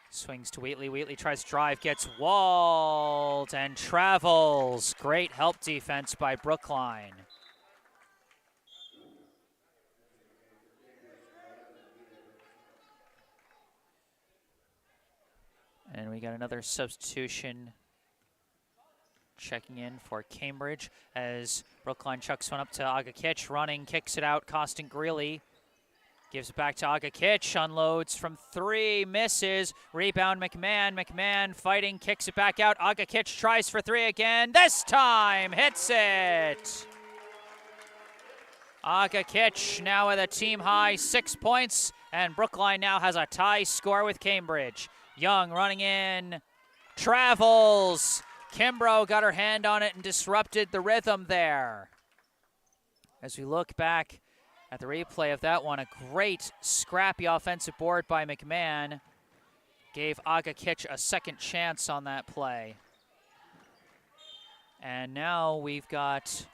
Swings to Wheatley. Wheatley tries to drive, gets walled and travels. Great help defense by Brookline. And we got another substitution checking in for Cambridge as Brookline chucks one up to Agakic. Running, kicks it out. Costin Greeley gives it back to Agakic. Unloads from 3, misses. Rebound McMahon. McMahon fighting, kicks it back out. Agakic tries for 3 again. This time hits it. Agakic now with a team high 6 points And Brookline now has a tie score with Cambridge. Young running in, travels. Kimbrough got her hand on it and disrupted the rhythm there. As we look back at the replay of that one, a great scrappy offensive board by McMahon gave Aga Kitch a second chance on that play. And now we've got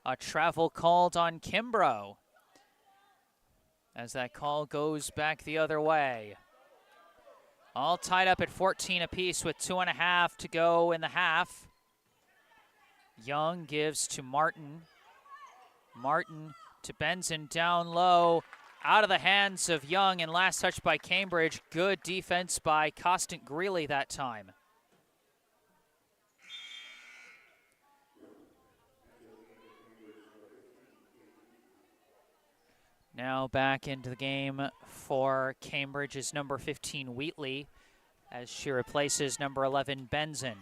a travel called on Kimbrough as that call goes back the other way. All tied up at 14 apiece with 2.5 to go in the half. Young gives to Martin. Martin to Benson down low. Out of the hands of Young and last touch by Cambridge. Good defense by Costant Greeley that time. Now back into the game for Cambridge's number 15, Wheatley, as she replaces number 11, Benson.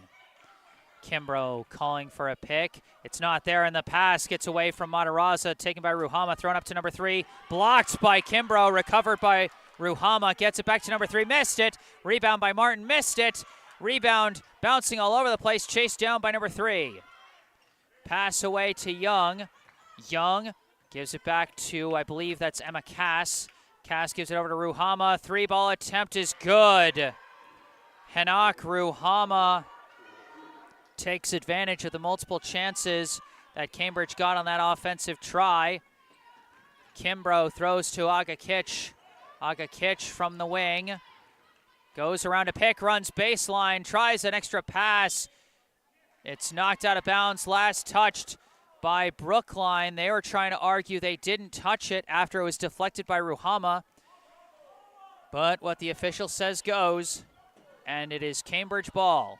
Kimbrough calling for a pick. It's not there, and the pass gets away from Matarazza, taken by Ruhama, thrown up to number 3. Blocked by Kimbrough, recovered by Ruhama, gets it back to number 3, missed it. Rebound by Martin, missed it. Rebound bouncing all over the place, chased down by number 3. Pass away to Young. Young gives it back to, I believe that's Emma Cass. Cass gives it over to Ruhama. 3-ball attempt is good. Hanak Ruhama takes advantage of the multiple chances that Cambridge got on that offensive try. Kimbrough throws to Aga Kitch. Aga Kitch from the wing. Goes around a pick, runs baseline, tries an extra pass. It's knocked out of bounds, last touched by Brookline. They were trying to argue they didn't touch it after it was deflected by Ruhama. But what the official says goes, and it is Cambridge ball.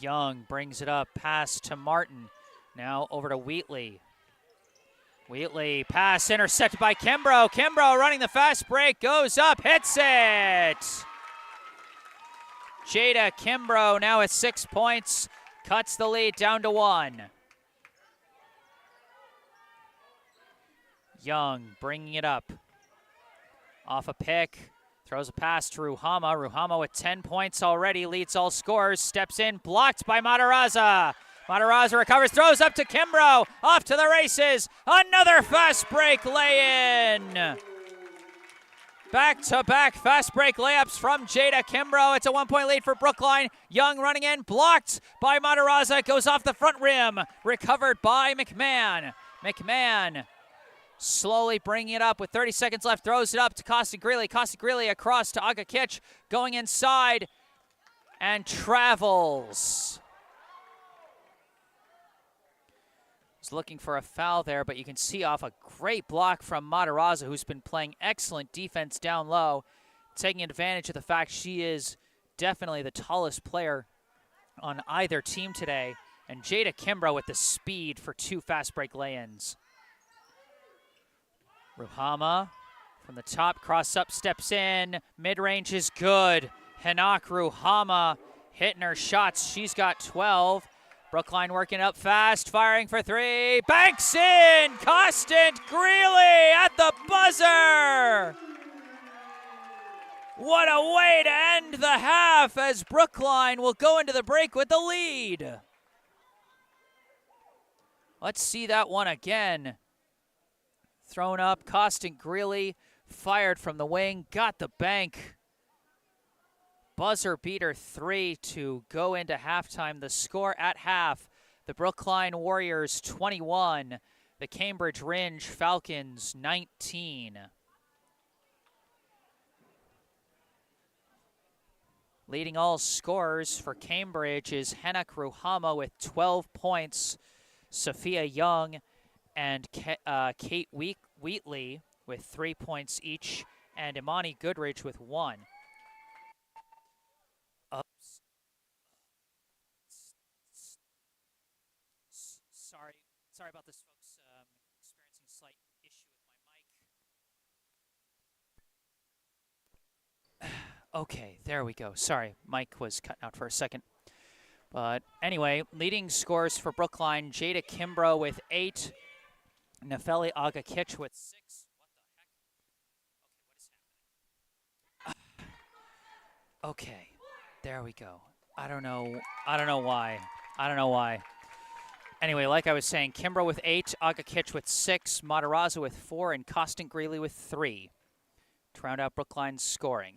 Young brings it up, pass to Martin. Now over to Wheatley. Wheatley, pass intercepted by Kimbrough. Kimbrough running the fast break, goes up, hits it! Jada Kimbrough now at 6 points, cuts the lead down to 1. Young bringing it up. Off a pick, throws a pass to Ruhama. Ruhama with 10 points already, leads all scorers, steps in, blocked by Matarazza. Matarazza recovers, throws up to Kimbrough, off to the races. Another fast break lay-in. Back-to-back fast break layups from Jada Kimbrough. It's a 1-point lead for Brookline. Young running in, blocked by Matarazza, goes off the front rim, recovered by McMahon. McMahon slowly bringing it up with 30 seconds left, throws it up to Costant Greeley. Costant Greeley across to Aga Kitch, going inside and travels. Was looking for a foul there, but you can see off a great block from Matarazza, who's been playing excellent defense down low, taking advantage of the fact she is definitely the tallest player on either team today. And Jada Kimbrough with the speed for 2 fast break lay-ins. Ruhama from the top, cross up, steps in, mid-range is good. Hanak Ruhama hitting her shots, she's got 12. Brookline working up fast, firing for 3, banks in! Costant Greeley at the buzzer! What a way to end the half as Brookline will go into the break with the lead. Let's see that one again. Thrown up, Costant Greeley fired from the wing, got the bank. Buzzer beater 3 to go into halftime. The score at half, the Brookline Warriors 21, the Cambridge Rindge Falcons 19. Leading all scorers for Cambridge is Hanak Ruhama with 12 points, Sophia Young and Kate Wheatley with 3 points each, and Imani Goodridge with 1. Sorry about this, folks. Experiencing a slight issue with my mic. Okay, there we go. Sorry, mic was cutting out for a second. But anyway, leading scores for Brookline, Jada Kimbrough with 8, Nefeli Agakich with 6. Okay, there we go. I don't know why. Anyway, like I was saying, Kimbrough with 8, Agakich with 6, Matarazzo with 4, and Costin Greeley with 3 to round out Brookline's scoring.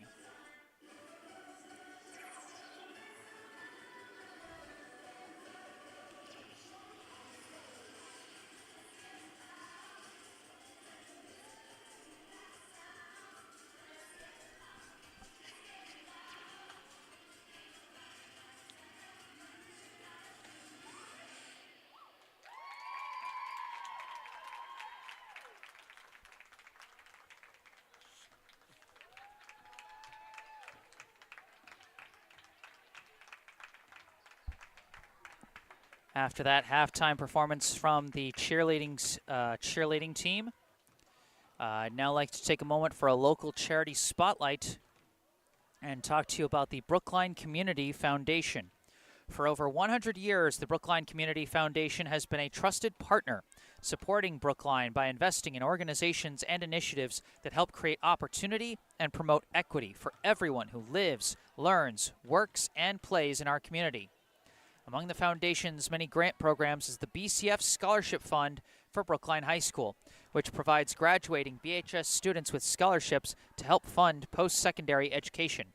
After that halftime performance from the cheerleading team, I'd now like to take a moment for a local charity spotlight and talk to you about the Brookline Community Foundation. For over 100 years, the Brookline Community Foundation has been a trusted partner, supporting Brookline by investing in organizations and initiatives that help create opportunity and promote equity for everyone who lives, learns, works, and plays in our community. Among the foundation's many grant programs is the BCF Scholarship Fund for Brookline High School, which provides graduating BHS students with scholarships to help fund post-secondary education.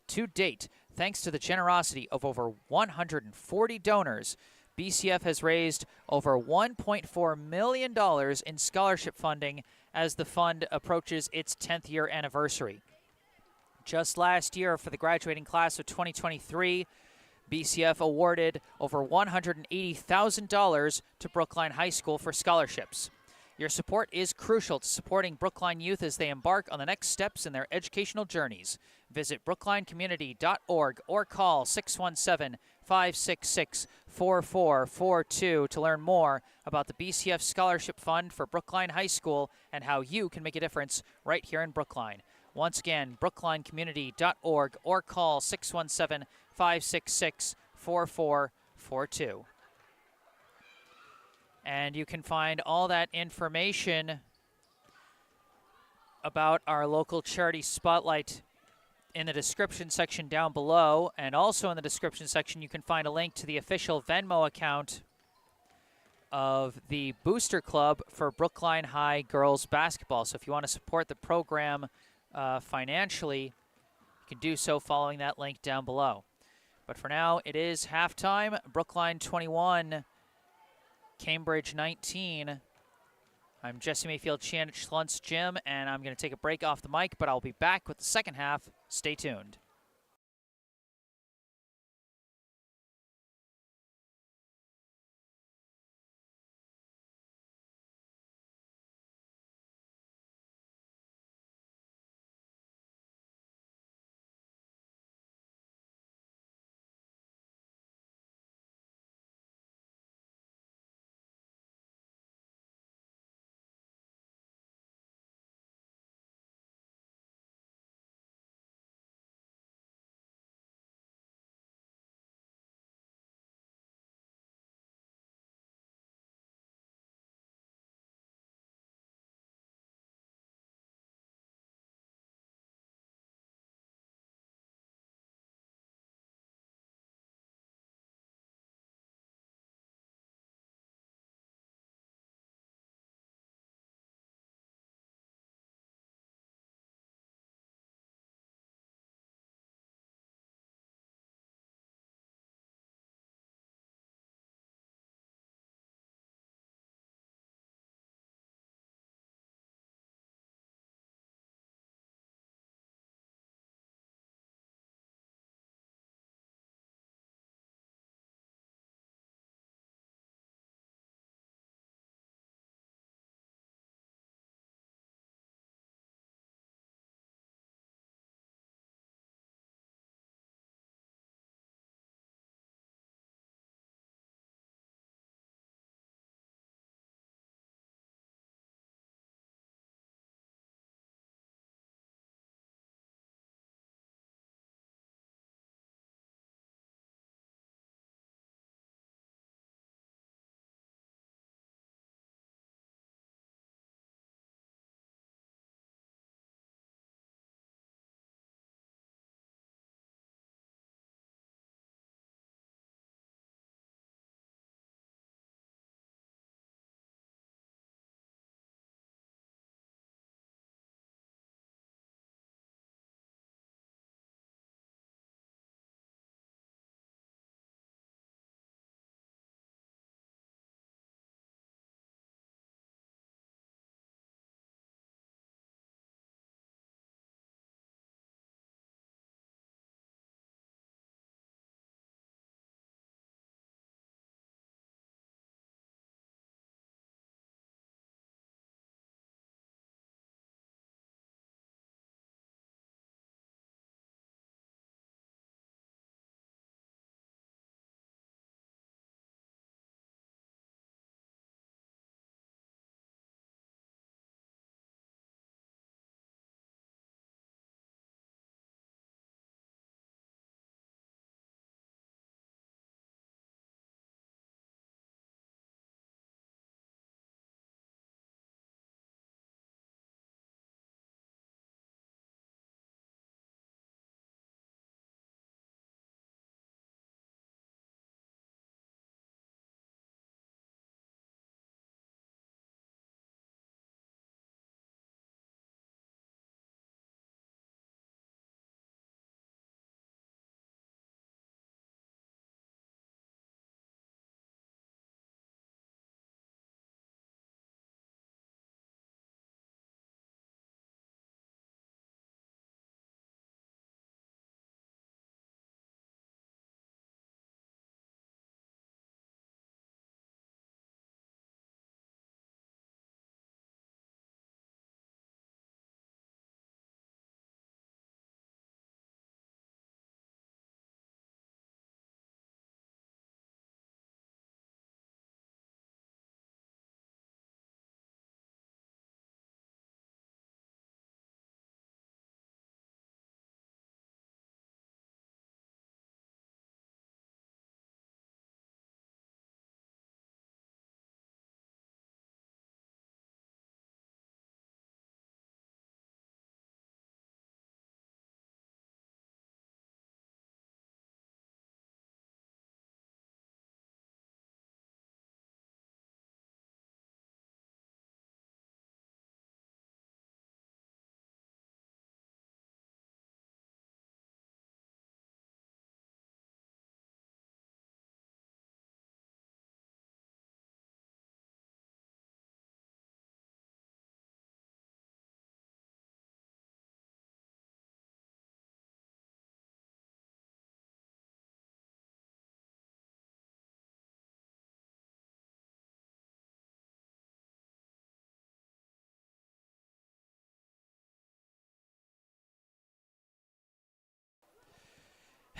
To date, thanks to the generosity of over 140 donors, BCF has raised over $1.4 million in scholarship funding as the fund approaches its 10th year anniversary. Just last year, for the graduating class of 2023, BCF awarded over $180,000 to Brookline High School for scholarships. Your support is crucial to supporting Brookline youth as they embark on the next steps in their educational journeys. Visit brooklinecommunity.org or call 617-566-4442 to learn more about the BCF Scholarship Fund for Brookline High School and how you can make a difference right here in Brookline. Once again, brooklinecommunity.org or call 617-566-4442. And you can find all that information about our local charity spotlight in the description section down below. And also in the description section, you can find a link to the official Venmo account of the Booster Club for Brookline High girls basketball. So if you want to support the program financially, you can do so following that link down below. But for now, it is halftime. Brookline 21, Cambridge 19. I'm Jesse Mayfield-Sheehan at Schlunt's Gym, and I'm going to take a break off the mic, but I'll be back with the second half. Stay tuned.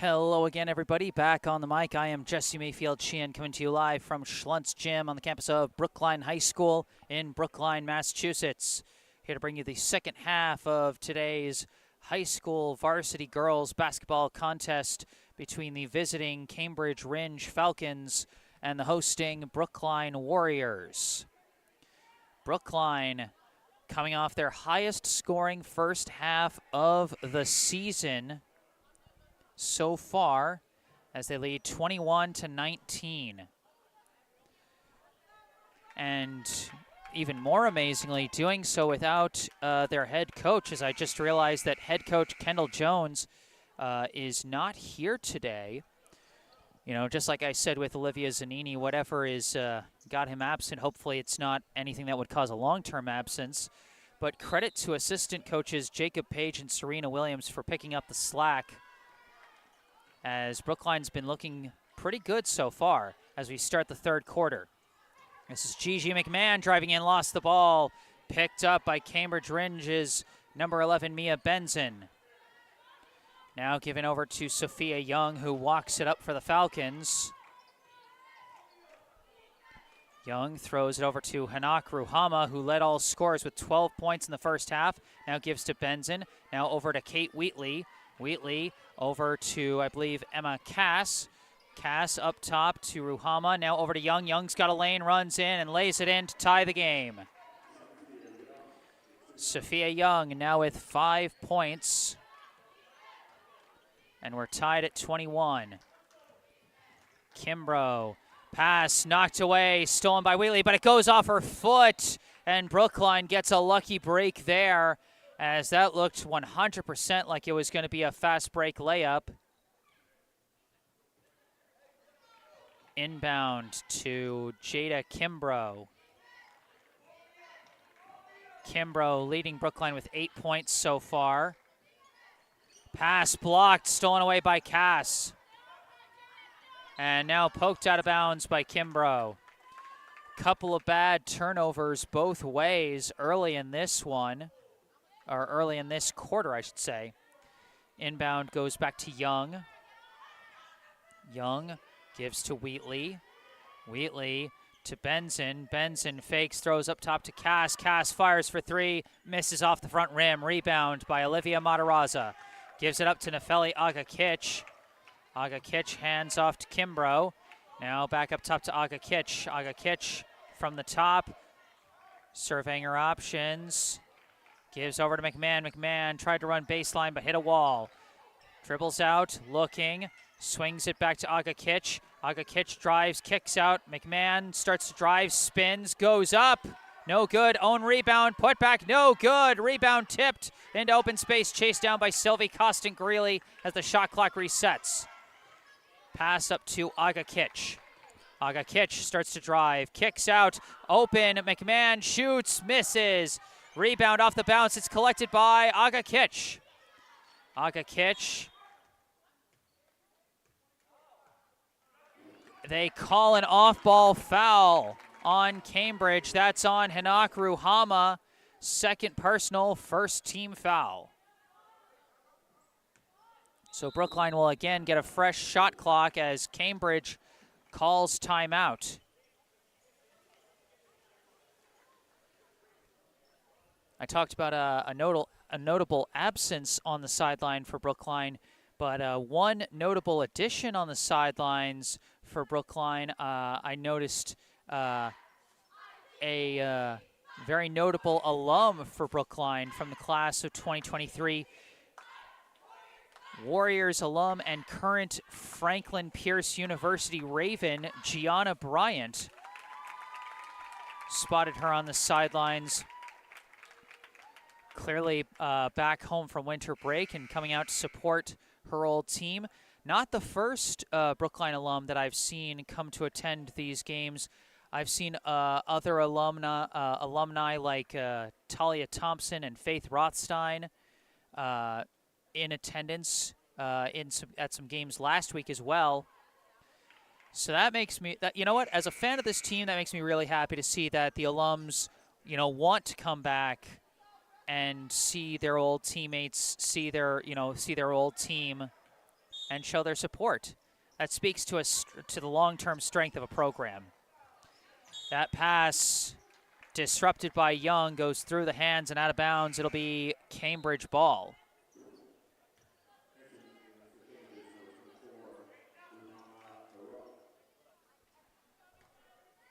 Hello again, everybody. Back on the mic. I am Jesse Mayfield-Sheehan coming to you live from Schluntz Gym on the campus of Brookline High School in Brookline, Massachusetts. Here to bring you the second half of today's high school varsity girls basketball contest between the visiting Cambridge Rindge Falcons and the hosting Brookline Warriors. Brookline coming off their highest scoring first half of the season so far, as they lead 21-19. And even more amazingly, doing so without their head coach, as I just realized that head coach Kendall Jones is not here today. You know, just like I said with Olivia Zanini, whatever is got him absent, hopefully it's not anything that would cause a long-term absence. But credit to assistant coaches Jacob Page and Serena Williams for picking up the slack, as Brookline's been looking pretty good so far as we start the third quarter. This is Gigi McMahon driving in, lost the ball, picked up by Cambridge Rindge's number 11, Mia Benzin. Now given over to Sophia Young, who walks it up for the Falcons. Young throws it over to Hanak Ruhama, who led all scorers with 12 points in the first half. Now gives to Benzin. Now over to Kate Wheatley. Wheatley over to, I believe, Emma Cass. Cass up top to Ruhama. Now over to Young. Young's got a lane, runs in, and lays it in to tie the game. Sophia Young now with 5 points. And we're tied at 21. Kimbrough. Pass knocked away, stolen by Wheatley, but it goes off her foot. And Brookline gets a lucky break there, as that looked 100% like it was going to be a fast break layup. Inbound to Jada Kimbrough. Kimbrough leading Brookline with 8 points so far. Pass blocked, stolen away by Cass. And now poked out of bounds by Kimbrough. Couple of bad turnovers both ways early in this one. Or early in this quarter, I should say. Inbound goes back to Young. Young gives to Wheatley. Wheatley to Benzin. Benzin fakes, throws up top to Cass. Cass fires for three, misses off the front rim. Rebound by Olivia Matarazza. Gives it up to Nefeli Agakich. Agakich hands off to Kimbrough. Now back up top to Agakich. Agakich from the top. Surveying her options. Gives over to McMahon. McMahon tried to run baseline but hit a wall. Dribbles out, looking, swings it back to Agakich. Agakich drives, kicks out. McMahon starts to drive, spins, goes up. No good. Own rebound, put back, no good. Rebound tipped into open space, chased down by Sylvie Costin-Greeley as the shot clock resets. Pass up to Agakich. Agakich starts to drive, kicks out, open. McMahon shoots, misses. Rebound off the bounce. It's collected by Agakich. Agakich. They call an off-ball foul on Cambridge. That's on Hanak Ruhama. Second personal, first team foul. So Brookline will again get a fresh shot clock as Cambridge calls timeout. I talked about a notable absence on the sideline for Brookline, but one notable addition on the sidelines for Brookline. I noticed a very notable alum for Brookline from the class of 2023. Warriors alum and current Franklin Pierce University Raven, Gianna Bryant. Spotted her on the sidelines. Clearly back home from winter break and coming out to support her old team. Not the first Brookline alum that I've seen come to attend these games. I've seen other alumni like Talia Thompson and Faith Rothstein in attendance at some games last week as well. So that makes me, you know what, as a fan of this team, that makes me really happy to see that the alums, you know, want to come back and see their old teammates, see their old team and show their support. That speaks to the long-term strength of a program. That pass disrupted by Young goes through the hands and out of bounds. It'll be Cambridge ball.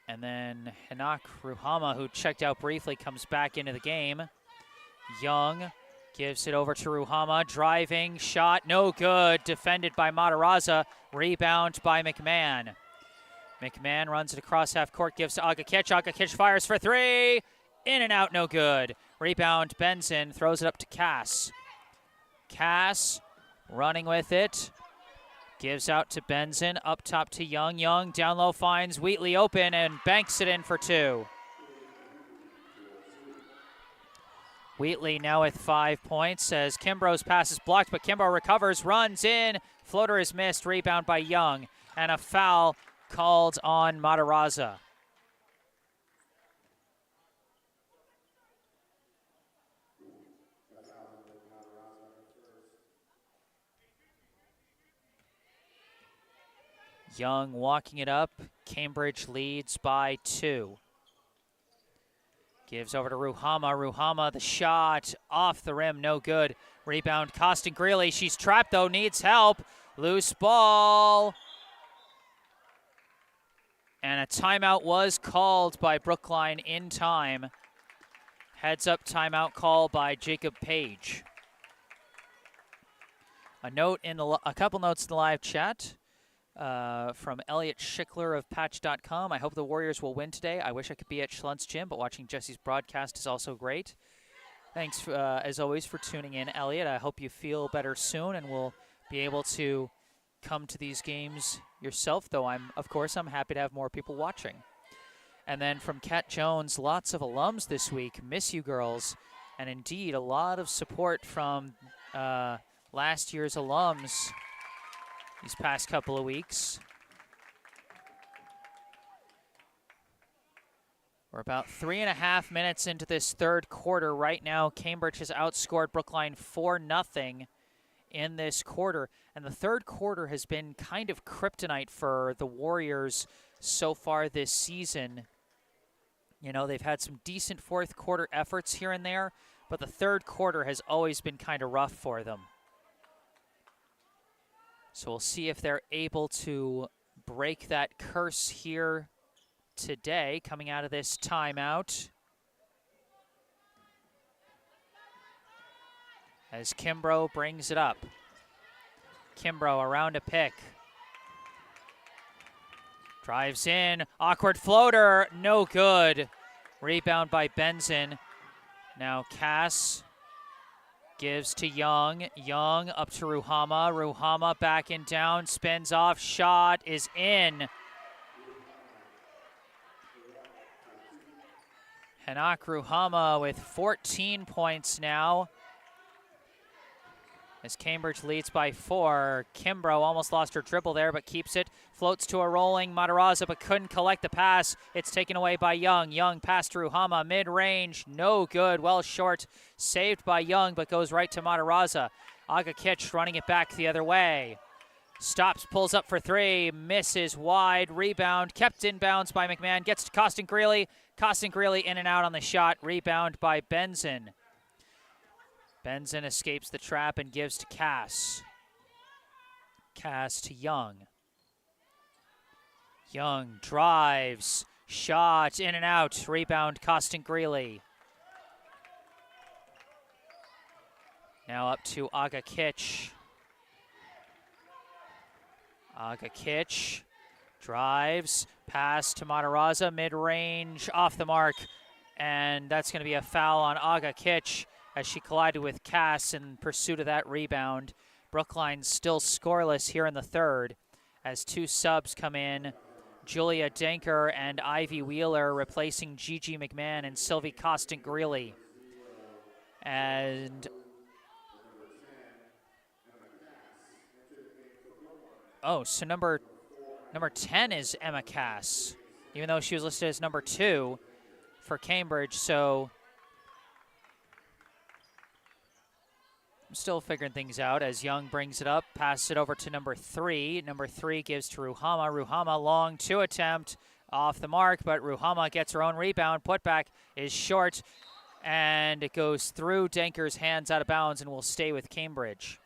And then Hanak Ruhama, who checked out briefly, comes back into the game. Young gives it over to Ruhama, driving, shot, no good, defended by Matarazza, rebound by McMahon. McMahon runs it across half court, gives to Agakich. Agakich fires for three, in and out, no good. Rebound, Benson throws it up to Cass. Cass running with it, gives out to Benson, up top to Young. Young down low finds Wheatley open and banks it in for two. Wheatley now with 5 points as Kimbrough's pass is blocked, but Kimbrough recovers, runs in, floater is missed, rebound by Young, and a foul called on Matarazza. Young walking it up. Cambridge leads by 2. Gives over to Ruhama. Ruhama, the shot off the rim, no good. Rebound, Costin Greeley. She's trapped though, needs help. Loose ball. And a timeout was called by Brookline in time. Heads up timeout call by Jacob Page. A couple notes in the live chat. From Elliot Schickler of Patch.com. I hope the Warriors will win today. I wish I could be at Schlunt's gym, but watching Jesse's broadcast is also great. Thanks, as always, for tuning in, Elliot. I hope you feel better soon and will be able to come to these games yourself, though I'm happy to have more people watching. And then from Kat Jones, lots of alums this week. Miss you, girls. And indeed, a lot of support from last year's alums these past couple of weeks. We're about 3.5 minutes into this third quarter. Right now, Cambridge has outscored Brookline 4-0 in this quarter. And the third quarter has been kind of kryptonite for the Warriors so far this season. You know, they've had some decent fourth quarter efforts here and there, but the third quarter has always been kind of rough for them. So we'll see if they're able to break that curse here today, coming out of this timeout. As Kimbrough brings it up. Kimbrough around a pick. Drives in, awkward floater, no good. Rebound by Benson. Now Cass gives to Young. Young up to Ruhama. Ruhama back and down, spins off, shot is in. Hanak Ruhama with 14 points now. As Cambridge leads by 4. Kimbrough almost lost her dribble there, but keeps it. Floats to a rolling Matarazza, but couldn't collect the pass. It's taken away by Young. Young pass to Ruhama, mid-range, no good, well short. Saved by Young, but goes right to Matarazza. Agakich running it back the other way. Stops, pulls up for 3, misses wide. Rebound, kept in bounds by McMahon. Gets to Costin Greeley. Costin Greeley in and out on the shot. Rebound by Benson. Benson escapes the trap and gives to Cass. Cass to Young. Young drives, shot, in and out. Rebound, Costin Greeley. Now up to Agakich. Agakich drives, pass to Matarazza, mid-range, off the mark. And that's going to be a foul on Agakich as she collided with Cass in pursuit of that rebound. Brookline still scoreless here in the third as 2 subs come in. Julia Denker and Ivy Wheeler replacing Gigi McMahon and Sylvie Costin Greeley. And so number 10 is Emma Cass, even though she was listed as number 2 for Cambridge. So Still figuring things out as Young brings it up, passes it over to number 3. Number 3 gives to Ruhama. Ruhama, long 2 attempt, off the mark, but Ruhama gets her own rebound. Putback is short, and it goes through Denker's hands out of bounds and will stay with Cambridge.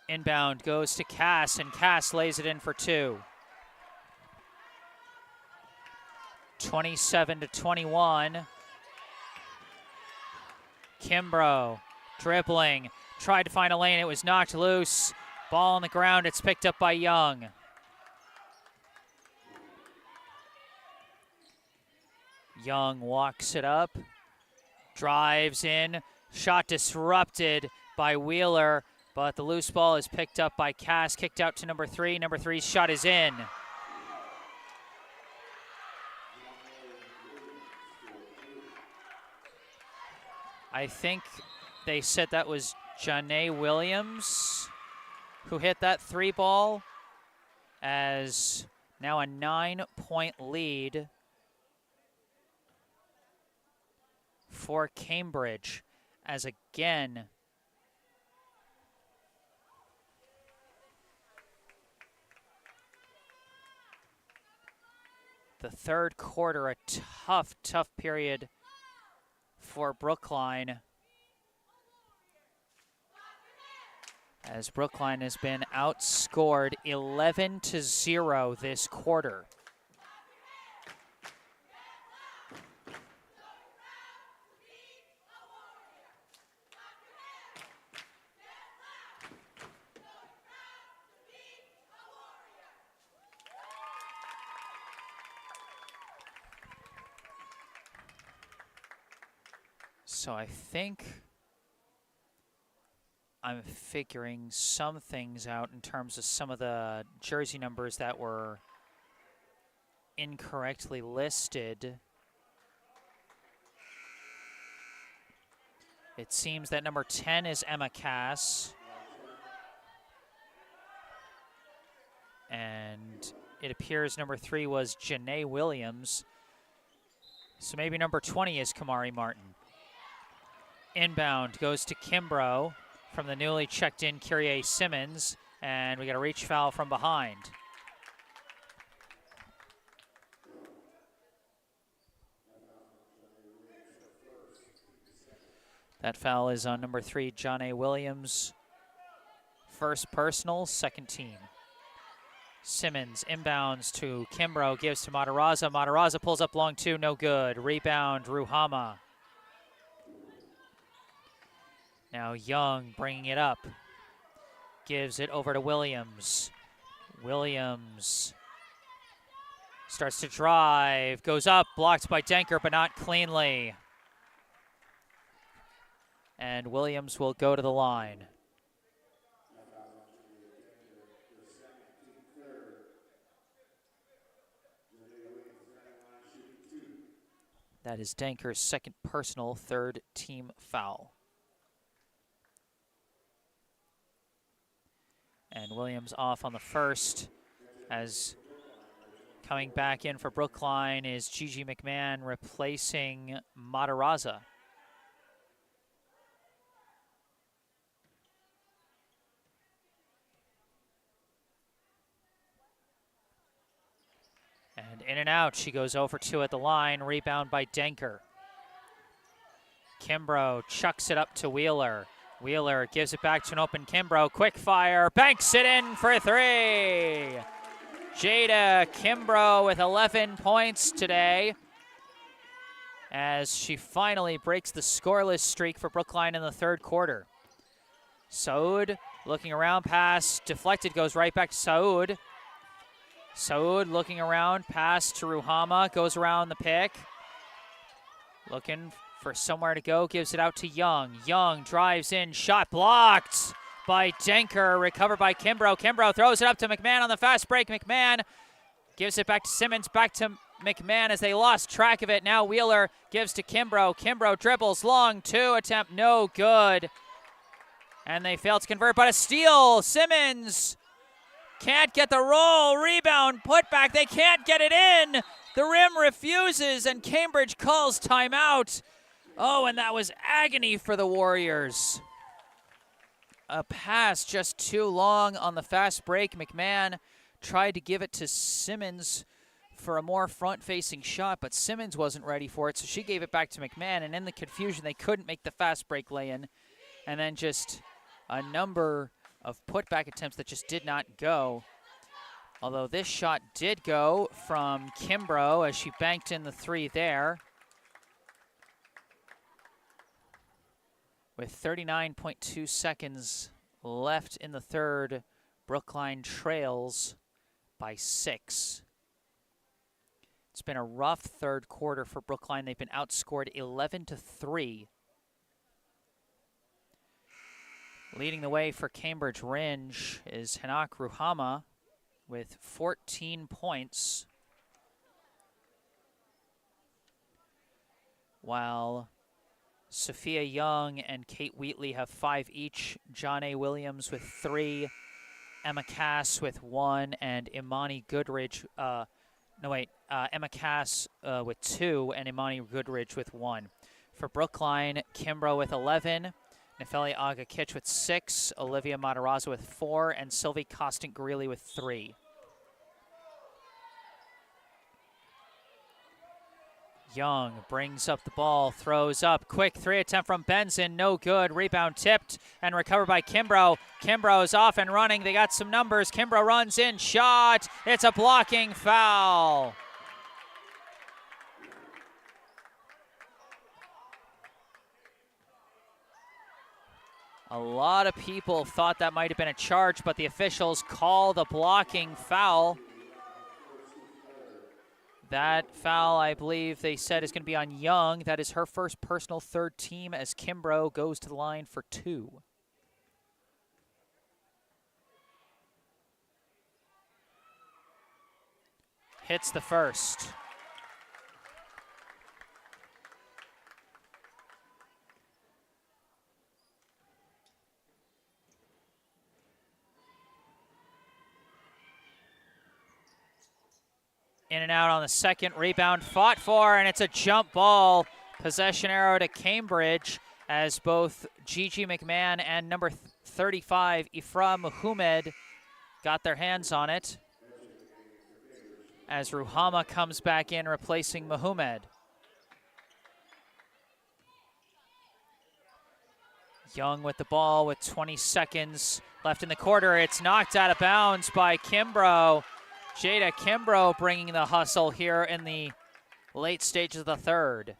Inbound goes to Cass, and Cass lays it in for 2. 27-21. Kimbrough dribbling, tried to find a lane. It was knocked loose. Ball on the ground. It's picked up by Young. Young walks it up, drives in. Shot disrupted by Wheeler, but the loose ball is picked up by Cass, kicked out to number 3. Number 3's shot is in. I think they said that was Janae Williams who hit that 3 ball, as now a 9-point lead for Cambridge, as again the third quarter, a tough period for Brookline, as Brookline has been outscored 11-0 this quarter. So I think I'm figuring some things out in terms of some of the jersey numbers that were incorrectly listed. It seems that number 10 is Emma Cass, and it appears number 3 was Janae Williams. So maybe number 20 is Kamari Martin. Inbound goes to Kimbrough from the newly checked in Kyrie Simmons, and we got a reach foul from behind. That foul is on number 3, Janae Williams. First personal, second team. Simmons inbounds to Kimbrough, gives to Matarazza. Matarazza pulls up long 2, no good. Rebound, Ruhama. Now Young bringing it up, gives it over to Williams. Williams starts to drive, goes up, blocked by Denker, but not cleanly. And Williams will go to the line. That is Denker's second personal, third team foul. And Williams off on the first, as coming back in for Brookline is Gigi McMahon replacing Matarazza. And in and out, she goes 0 for 2 at the line, rebound by Denker. Kimbrough chucks it up to Wheeler. Wheeler gives it back to an open Kimbrough. Quick fire, banks it in for 3. Jada Kimbrough with 11 points today, as she finally breaks the scoreless streak for Brookline in the third quarter. Saud looking around, pass deflected, goes right back to Saud. Saud looking around, pass to Ruhama, goes around the pick. Looking for somewhere to go, gives it out to Young. Young drives in, shot blocked by Denker, recovered by Kimbrough. Kimbrough throws it up to McMahon on the fast break. McMahon gives it back to Simmons, back to McMahon as they lost track of it. Now Wheeler gives to Kimbrough. Kimbrough dribbles long 2 attempt, no good. And they fail to convert, but a steal. Simmons can't get the roll. Rebound, put back. They can't get it in. The rim refuses, and Cambridge calls timeout. Oh, and that was agony for the Warriors. A pass just too long on the fast break. McMahon tried to give it to Simmons for a more front-facing shot, but Simmons wasn't ready for it, so she gave it back to McMahon, and in the confusion, they couldn't make the fast break lay-in. And then just a number of putback attempts that just did not go. Although this shot did go from Kimbrough as she banked in the three there. With 39.2 seconds left in the third, Brookline trails by 6. It's been a rough third quarter for Brookline. They've been outscored 11-3. Leading the way for Cambridge Rindge is Hanak Ruhama with 14 points. While Sophia Young and Kate Wheatley have 5 each. John A. Williams with 3. Emma Cass with 1. And Imani Goodridge, Emma Cass with 2. And Imani Goodridge with 1. For Brookline, Kimbrough with 11. Nefeli Aga-Kitch with 6, Olivia Matarazzo with 4, and Sylvie Costant-Greeley with 3. Young brings up the ball, throws up, quick 3 attempt from Benson, no good, rebound tipped and recovered by Kimbrough. Kimbrough is off and running, they got some numbers, Kimbrough runs in, shot, it's a blocking foul. A lot of people thought that might have been a charge, but the officials call the blocking foul. That foul, I believe they said, is going to be on Young. That is her first personal third team as Kimbrough goes to the line for 2. Hits the first. In and out on the second, rebound fought for, and it's a jump ball. Possession arrow to Cambridge as both Gigi McMahon and number 35, Ifra Muhammad, got their hands on it. As Ruhama comes back in, replacing Muhammad. Young with the ball with 20 seconds left in the quarter. It's knocked out of bounds by Kimbrough. Jada Kimbrough bringing the hustle here in the late stages of the third.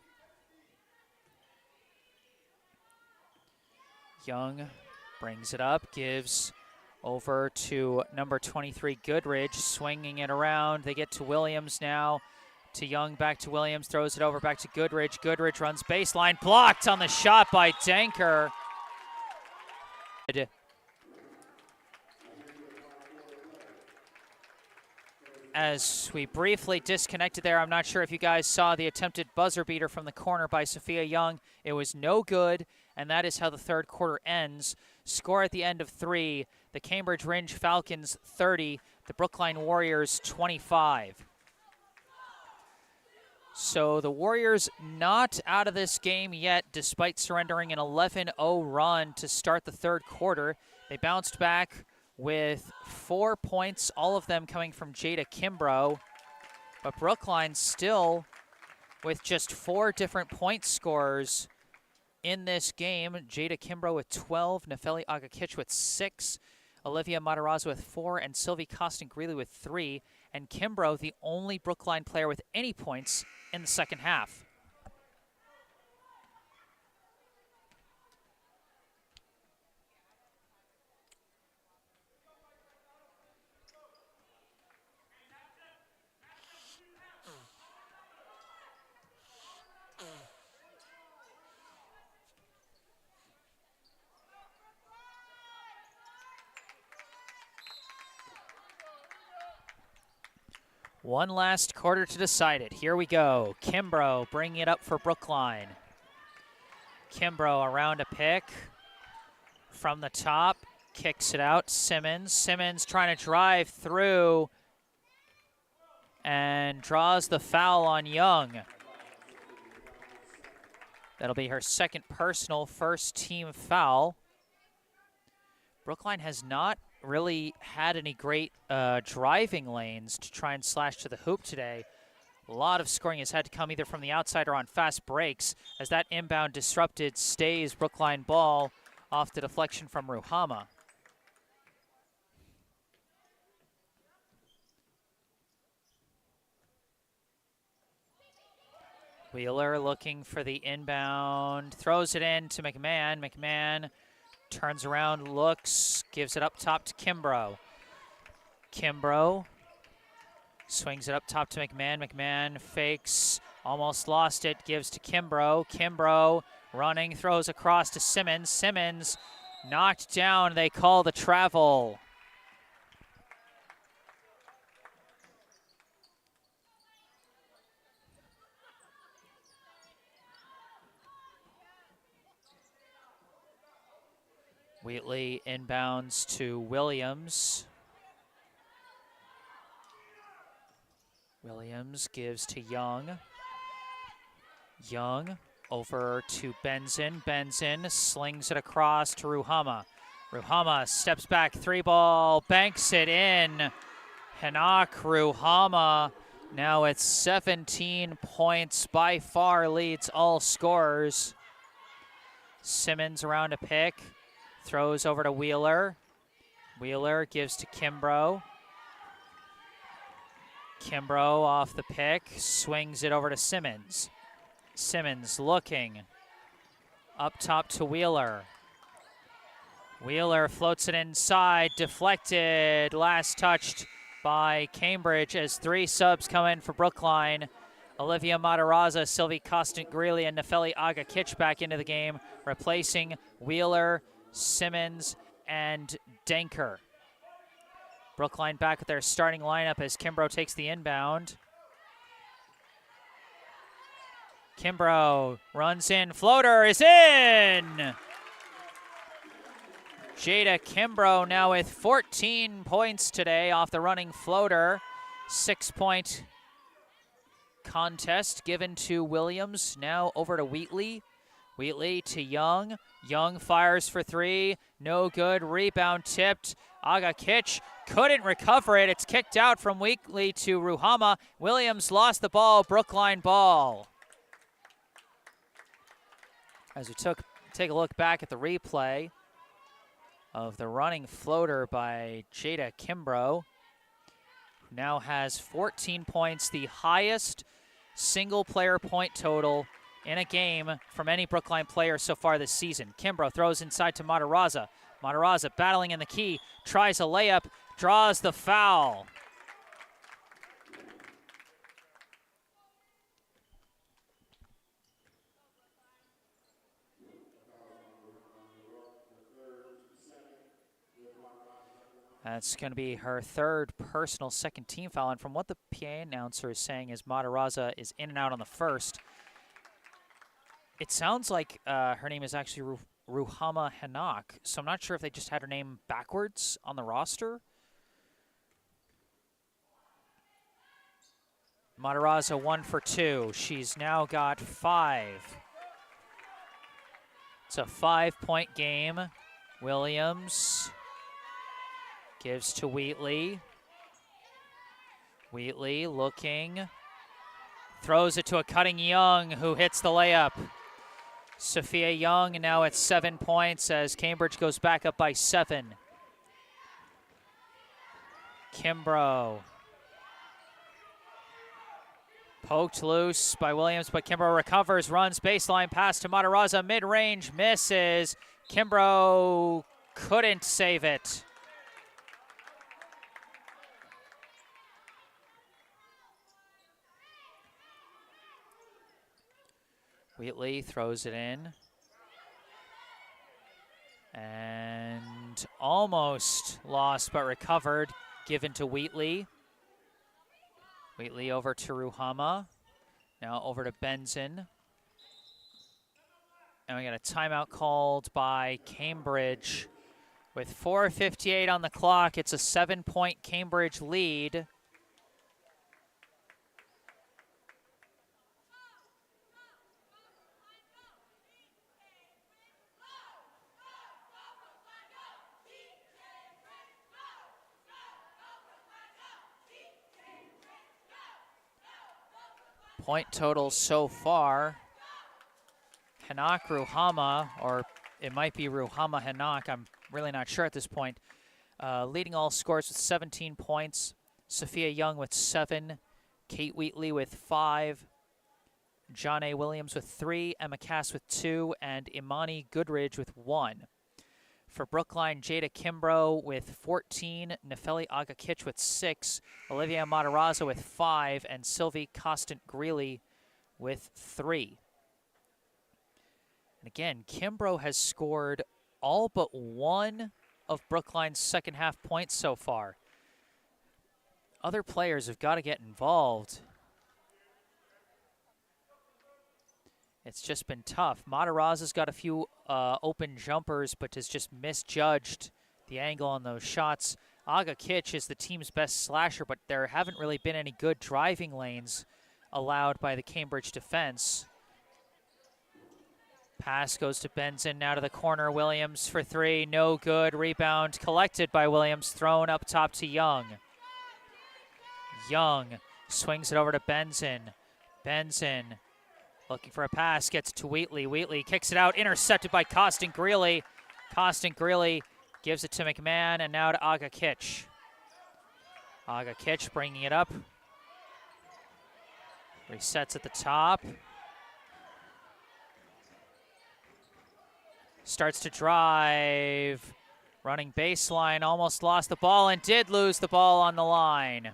Young brings it up, gives over to number 23, Goodridge, swinging it around. They get to Williams now. To Young, back to Williams, throws it over back to Goodridge. Goodridge runs baseline, blocked on the shot by Danker. As we briefly disconnected there, I'm not sure if you guys saw the attempted buzzer beater from the corner by Sophia Young. It was no good, and that is how the third quarter ends. Score at the end of 3, the Cambridge Rindge Falcons 30, the Brookline Warriors 25. So the Warriors not out of this game yet, despite surrendering an 11-0 run to start the third quarter. They bounced back with 4 points, all of them coming from Jada Kimbrough. But Brookline still with just 4 different point scorers in this game. Jada Kimbrough with 12, Nefeli Aga-Kitch with 6, Olivia Matarazzo with 4, and Sylvie Costant-Greeley with 3. And Kimbrough, the only Brookline player with any points in the second half. One last quarter to decide it. Here we go. Kimbrough bringing it up for Brookline. Kimbrough around a pick. from the top, kicks it out. Simmons trying to drive through and draws the foul on Young. That'll be her second personal, first team foul. Brookline has not really had any great driving lanes to try and slash to the hoop today. A lot of scoring has had to come either from the outside or on fast breaks, as that inbound disrupted stays Brookline ball off the deflection from Ruhama. Wheeler looking for the inbound, throws it in to McMahon. McMahon turns around, looks, gives it up top to Kimbrough. Kimbrough swings it up top to McMahon. McMahon fakes, almost lost it, gives to Kimbrough. Kimbrough running, throws across to Simmons. Simmons knocked down, they call the travel. Wheatley inbounds to Williams. Williams gives to Young. Young over to Benzin. Benzin slings it across to Ruhama. Ruhama steps back, three ball, banks it in. Hanak Ruhama now at 17 points, by far leads all scorers. Simmons around a pick. Throws over to Wheeler. Wheeler gives to Kimbrough. Kimbrough off the pick, swings it over to Simmons. Simmons looking. Up top to Wheeler. Wheeler floats it inside, deflected, last touched by Cambridge as three subs come in for Brookline. Olivia Matarazza, Sylvie Costant-Greeley, and Nefeli Aga-Kitch back into the game, replacing Wheeler, Simmons, and Denker. Brookline back with their starting lineup as Kimbrough takes the inbound. Kimbrough runs in, floater is in! Jada Kimbrough now with 14 points today off the running floater. 6-point contest given to Williams, now over to Wheatley. Wheatley to Young. Young fires for three. No good. Rebound tipped. Aga-Kitch couldn't recover it. It's kicked out from Wheatley to Ruhama. Williams lost the ball. Brookline ball. As we take a look back at the replay of the running floater by Jada Kimbrough, who now has 14 points, the highest single-player point total in a game from any Brookline player so far this season. Kimbrough throws inside to Matarazza. Matarazza battling in the key, tries a layup, draws the foul. That's going to be her third personal second team foul. And from what the PA announcer is saying is Matarazza is in and out on the first. It sounds like her name is actually Ruhama Hanak, so I'm not sure if they just had her name backwards on the roster. Matarazza 1 for 2. She's now got 5. It's a 5-point game. Williams gives to Wheatley. Wheatley looking. Throws it to a cutting Young, who hits the layup. Sophia Young now at 7 points as Cambridge goes back up by 7. Kimbrough. Poked loose by Williams, but Kimbrough recovers, runs baseline pass to Matarazza, mid-range, misses. Kimbrough couldn't save it. Wheatley throws it in. And almost lost, but recovered, given to Wheatley. Wheatley over to Ruhama. Now over to Benzin. And we got a timeout called by Cambridge. With 4:58 on the clock, it's a 7-point Cambridge lead. Point total so far, Hanak Ruhama, or it might be Ruhama Hanak, I'm really not sure at this point, leading all scores with 17 points. Sophia Young with 7, Kate Wheatley with 5, John A. Williams with 3, Emma Cass with 2, and Imani Goodridge with 1. For Brookline, Jada Kimbrough with 14, Nefeli Agakich with 6, Olivia Matarazzo with 5, and Sylvie Costant-Greeley with 3. And again, Kimbrough has scored all but one of Brookline's second half points so far. Other players have got to get involved. It's just been tough. Matarazzo's got a few open jumpers, but has just misjudged the angle on those shots. Aga Kitch is the team's best slasher, but there haven't really been any good driving lanes allowed by the Cambridge defense. Pass goes to Benson, now to the corner. Williams for 3, no good. Rebound collected by Williams, thrown up top to Young. Young swings it over to Benson. Benson looking for a pass, gets to Wheatley. Wheatley kicks it out, intercepted by Costant-Greeley. Costant-Greeley gives it to McMahon, and now to Aga Kitch. Aga Kitch bringing it up. Resets at the top. Starts to drive. Running baseline, almost lost the ball and did lose the ball on the line.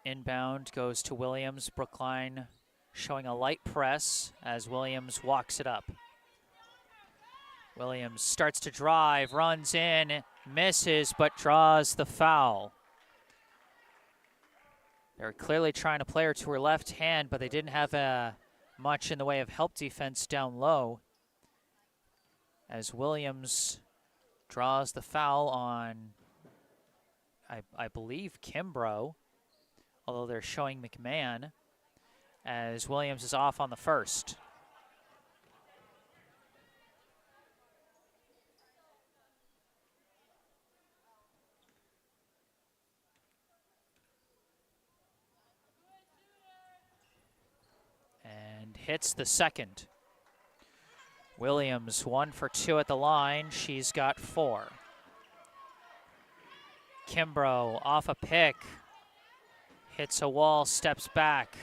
Inbound goes to Williams. Brookline showing a light press as Williams walks it up. Williams starts to drive, runs in, misses, but draws the foul. They're clearly trying to play her to her left hand, but they didn't have much in the way of help defense down low. As Williams draws the foul on, I believe, Kimbrough. Although they're showing McMahon, as Williams is off on the first. And hits the second. Williams 1 for 2 at the line. She's got 4. Kimbrough off a pick. Hits a wall, steps back.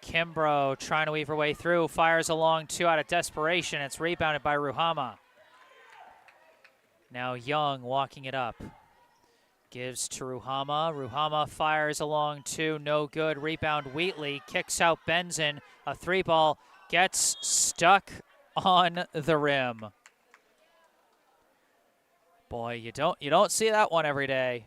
Kimbrough trying to weave her way through, fires a long 2 out of desperation. It's rebounded by Ruhama. Now Young walking it up. Gives to Ruhama. Ruhama fires a long 2, no good. Rebound Wheatley, kicks out Benson. A 3-ball gets stuck on the rim. Boy, you don't see that one every day.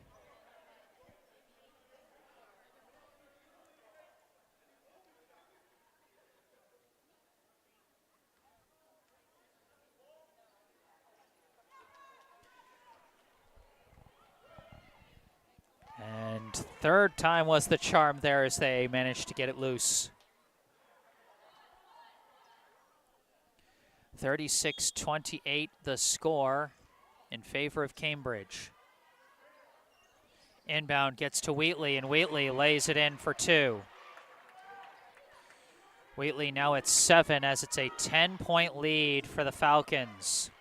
And third time was the charm there as they managed to get it loose. 36-28 the score in favor of Cambridge. Inbound gets to Wheatley, and Wheatley lays it in for 2. Wheatley now at 7 as it's a 10-point lead for the Falcons.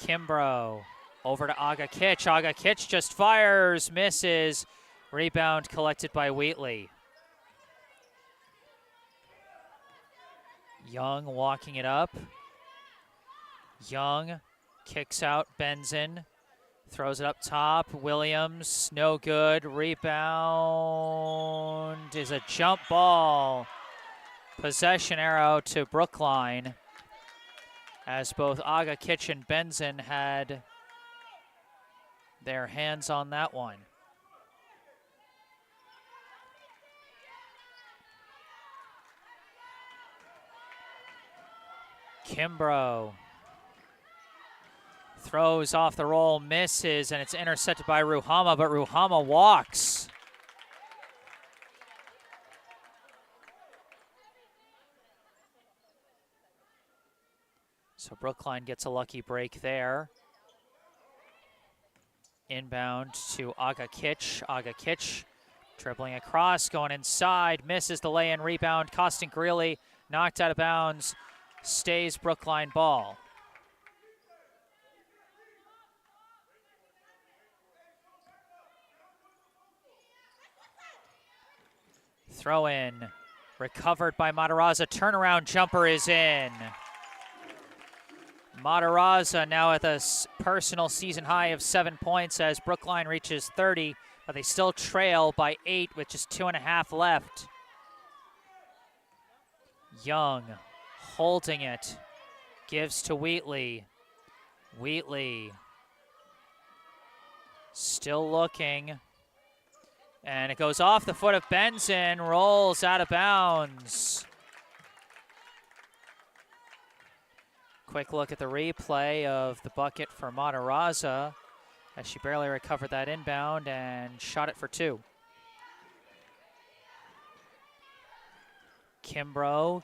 Kimbrough over to Aga Kitch. Aga Kitch just fires, misses. Rebound collected by Wheatley. Young walking it up. Young kicks out Benson. Throws it up top. Williams, no good. Rebound is a jump ball. Possession arrow to Brookline, as both Aga Kitch and Benson had their hands on that one. Kimbrough throws off the roll, misses, and it's intercepted by Ruhama, but Ruhama walks. So Brookline gets a lucky break there. Inbound to Aga Kitch. Aga Kitch dribbling across, going inside, misses the lay-in rebound. Costin Greeley knocked out of bounds, stays Brookline ball. Throw in, recovered by Matarazza. Turnaround jumper is in. Matarazza now with a personal season high of 7 points as Brookline reaches 30, but they still trail by 8 with just 2.5 left. Young holding it, gives to Wheatley. Wheatley still looking, and it goes off the foot of Benson, rolls out of bounds. Quick look at the replay of the bucket for Matarazza as she barely recovered that inbound and shot it for 2. Kimbrough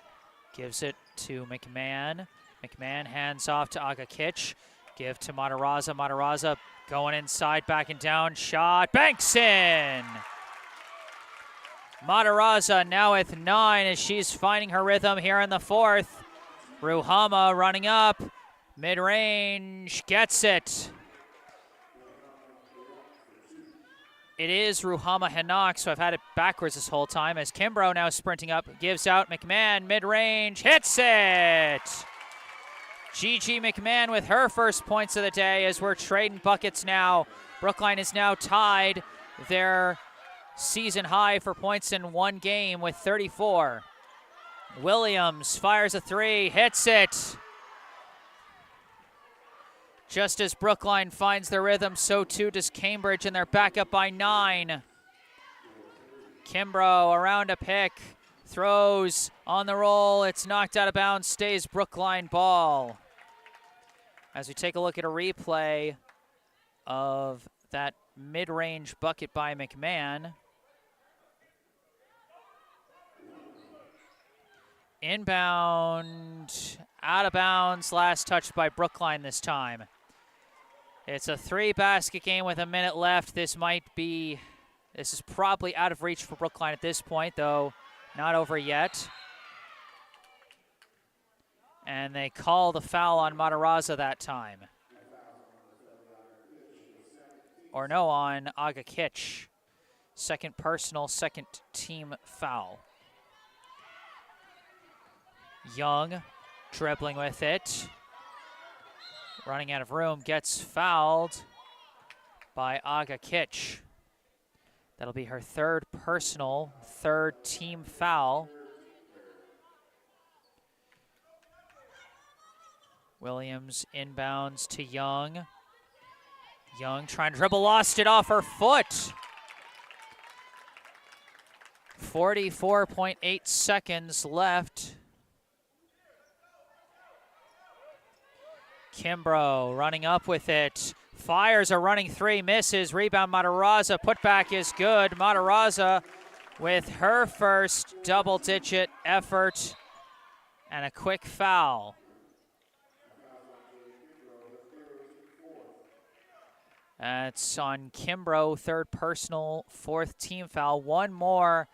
gives it to McMahon. McMahon hands off to Aga Kitch. Give to Matarazza. Matarazza going inside, backing down, shot, banks in! Matarazza now with 9 as she's finding her rhythm here in the 4th. Ruhama running up, mid-range, gets it. It is Ruhama Hanak, so I've had it backwards this whole time as Kimbrough now sprinting up, gives out McMahon, mid-range, hits it! Gigi McMahon with her first points of the day as we're trading buckets now. Brookline is now tied their season high for points in one game with 34. Williams fires a 3, hits it. Just as Brookline finds their rhythm, so too does Cambridge, and they're back up by 9. Kimbrough around a pick, throws on the roll. It's knocked out of bounds, stays Brookline ball. As we take a look at a replay of that mid-range bucket by McMahon. Inbound, out of bounds, last touch by Brookline this time. It's a 3-basket game with a minute left. This is probably out of reach for Brookline at this point, though not over yet. And they call the foul on Matarazza that time. Or no, on Aga Kitch. Second personal, second team foul. Young dribbling with it. Running out of room, gets fouled by Aga Kitch. That'll be her third personal, third team foul. Williams inbounds to Young. Young trying to dribble, lost it off her foot. 44.8 seconds left. Kimbrough running up with it. Fires a running 3, misses. Rebound Matarazza. Putback is good. Matarazza with her first double-digit effort and a quick foul. That's on Kimbrough, third personal, fourth team foul. One more,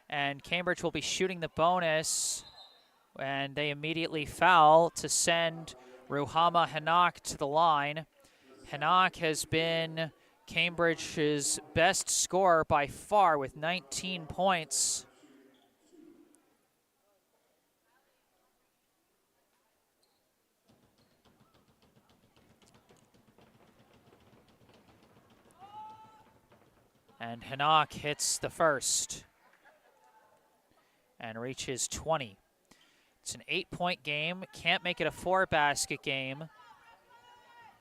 and Cambridge will be shooting the bonus, and they immediately foul to send Ruhama Hanak to the line. Hanak has been Cambridge's best scorer by far with 19 points. And Hanak hits the first and reaches 20. It's an 8-point game. Can't make it a 4-basket game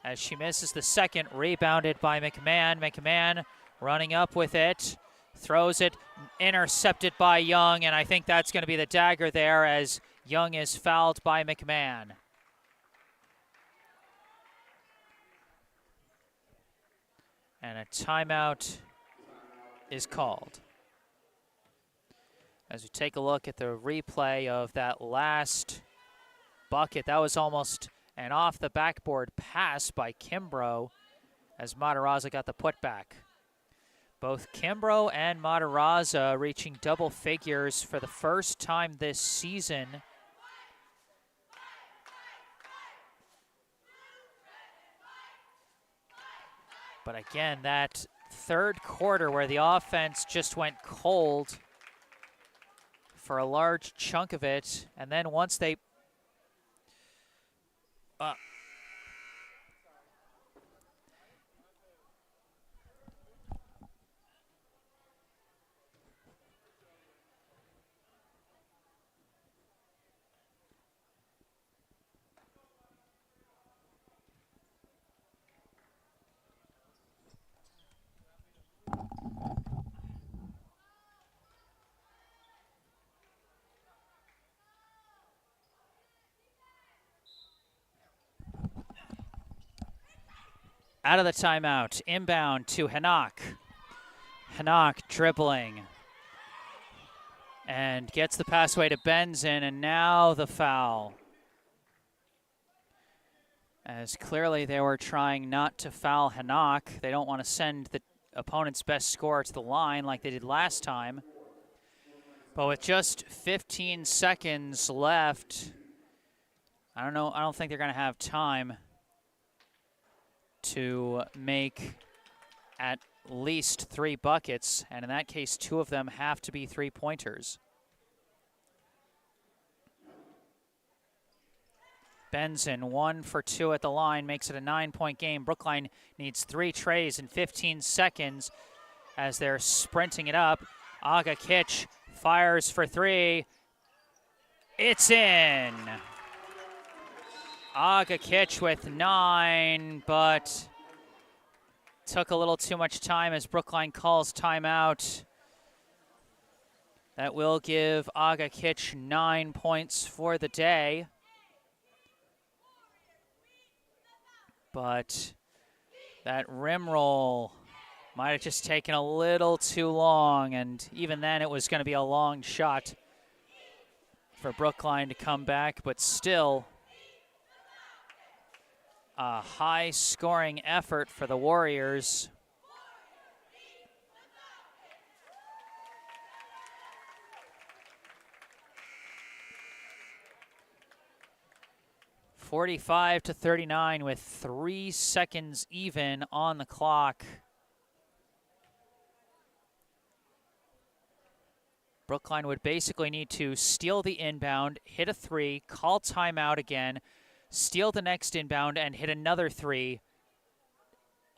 as she misses the second, rebounded by McMahon. McMahon running up with it, throws it, intercepted by Young, and I think that's going to be the dagger there as Young is fouled by McMahon. And a timeout is called. As we take a look at the replay of that last bucket, that was almost an off the backboard pass by Kimbrough as Matarazza got the putback. Both Kimbrough and Matarazza reaching double figures for the first time this season. But again, that third quarter where the offense just went cold for a large chunk of it, and then once they out of the timeout, inbound to Hanak. Hanak dribbling and gets the pass away to Benzin, and now the foul. As clearly they were trying not to foul Hanak. They don't want to send the opponent's best scorer to the line like they did last time. But with just 15 seconds left, I don't think they're going to have time to make at least 3 buckets, and in that case, 2 of them have to be 3-pointers. Benzin 1 for 2 at the line, makes it a 9-point game. Brookline needs 3 trays in 15 seconds as they're sprinting it up. Aga Kitch fires for 3. It's in. Aga Kitch with 9, but took a little too much time as Brookline calls timeout. That will give Aga Kitch 9 points for the day. But that rim roll might have just taken a little too long, and even then it was going to be a long shot for Brookline to come back, but still a high-scoring effort for the Warriors. (45-39) with 3 seconds even on the clock. Brookline would basically need to steal the inbound, hit a 3, call timeout again, steal the next inbound, and hit another 3.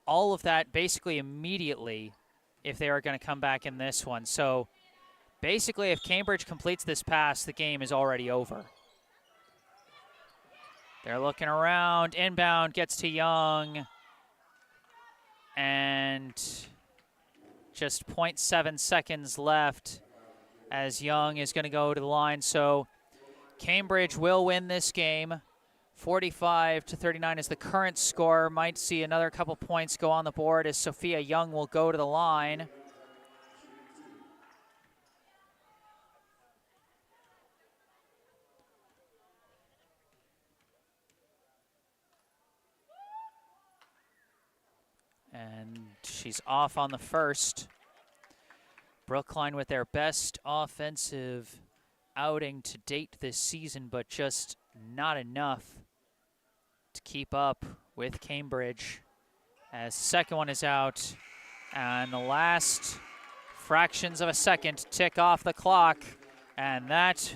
All of that basically immediately if they are going to come back in this one. So basically if Cambridge completes this pass, the game is already over. They're looking around, inbound gets to Young, and just 0.7 seconds left as Young is going to go to the line. So Cambridge will win this game. 45-39 is the current score. Might see another couple points go on the board as Sophia Young will go to the line. And she's off on the first. Brookline with their best offensive outing to date this season, but just not enough to keep up with Cambridge. As the second one is out, and the last fractions of a second tick off the clock, and that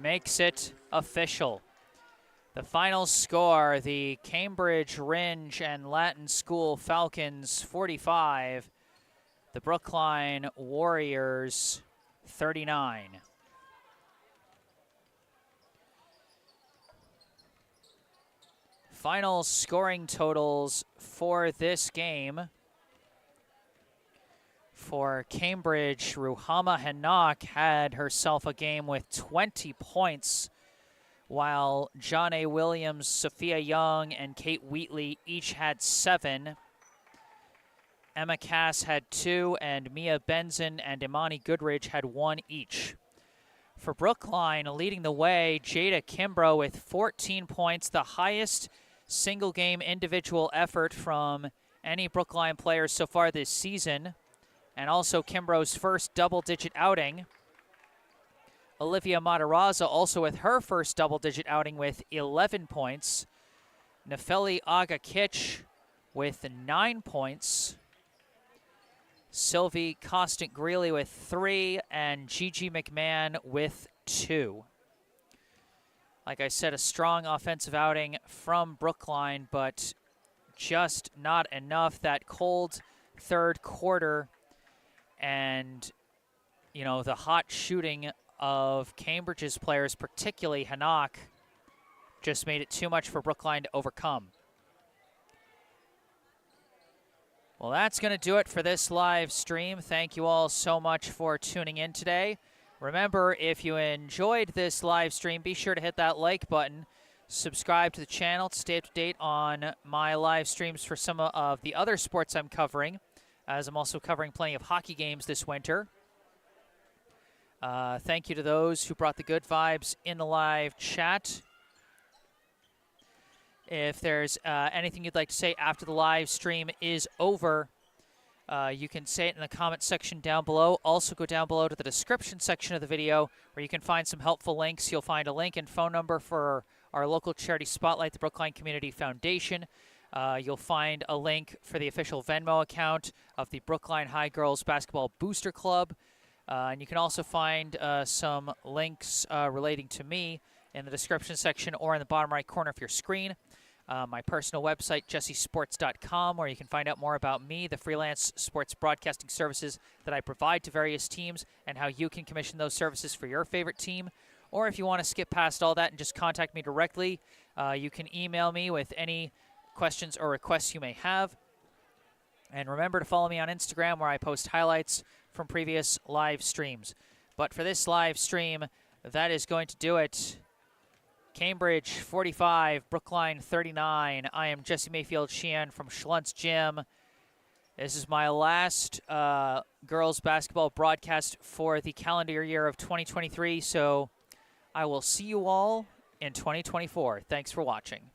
makes it official. The final score, the Cambridge Rindge and Latin School Falcons 45, the Brookline Warriors 39. Final scoring totals for this game. For Cambridge, Ruhama Hanak had herself a game with 20 points, while John A. Williams, Sophia Young, and Kate Wheatley each had 7. Emma Cass had 2, and Mia Benson and Imani Goodridge had 1 each. For Brookline, leading the way, Jada Kimbrough with 14 points, the highest single-game individual effort from any Brookline players so far this season, and also Kimbrough's first double-digit outing. Olivia Matarazza also with her first double-digit outing with 11 points. Nefeli Aga-Kitch with 9 points. Sylvie Costant-Greeley with 3, and Gigi McMahon with 2. Like I said, a strong offensive outing from Brookline, but just not enough. That cold third quarter and, you know, the hot shooting of Cambridge's players, particularly Hanak, just made it too much for Brookline to overcome. Well, that's going to do it for this live stream. Thank you all so much for tuning in today. Remember, if you enjoyed this live stream, be sure to hit that like button. Subscribe to the channel to stay up to date on my live streams for some of the other sports I'm covering, as I'm also covering plenty of hockey games this winter. Thank you to those who brought the good vibes in the live chat. If there's anything you'd like to say after the live stream is over, you can say it in the comment section down below. Also go down below to the description section of the video where you can find some helpful links. You'll find a link and phone number for our local charity spotlight, the Brookline Community Foundation. You'll find a link for the official Venmo account of the Brookline High Girls Basketball Booster Club. And you can also find some links relating to me in the description section or in the bottom right corner of your screen. My personal website, jessesports.com, where you can find out more about me, the freelance sports broadcasting services that I provide to various teams, and how you can commission those services for your favorite team. Or if you want to skip past all that and just contact me directly, you can email me with any questions or requests you may have. And remember to follow me on Instagram, where I post highlights from previous live streams. But for this live stream, that is going to do it. Cambridge 45, Brookline 39. I am Jesse Mayfield-Sheehan from Schluntz Gym. This is my last girls basketball broadcast for the calendar year of 2023, so I will see you all in 2024. Thanks for watching.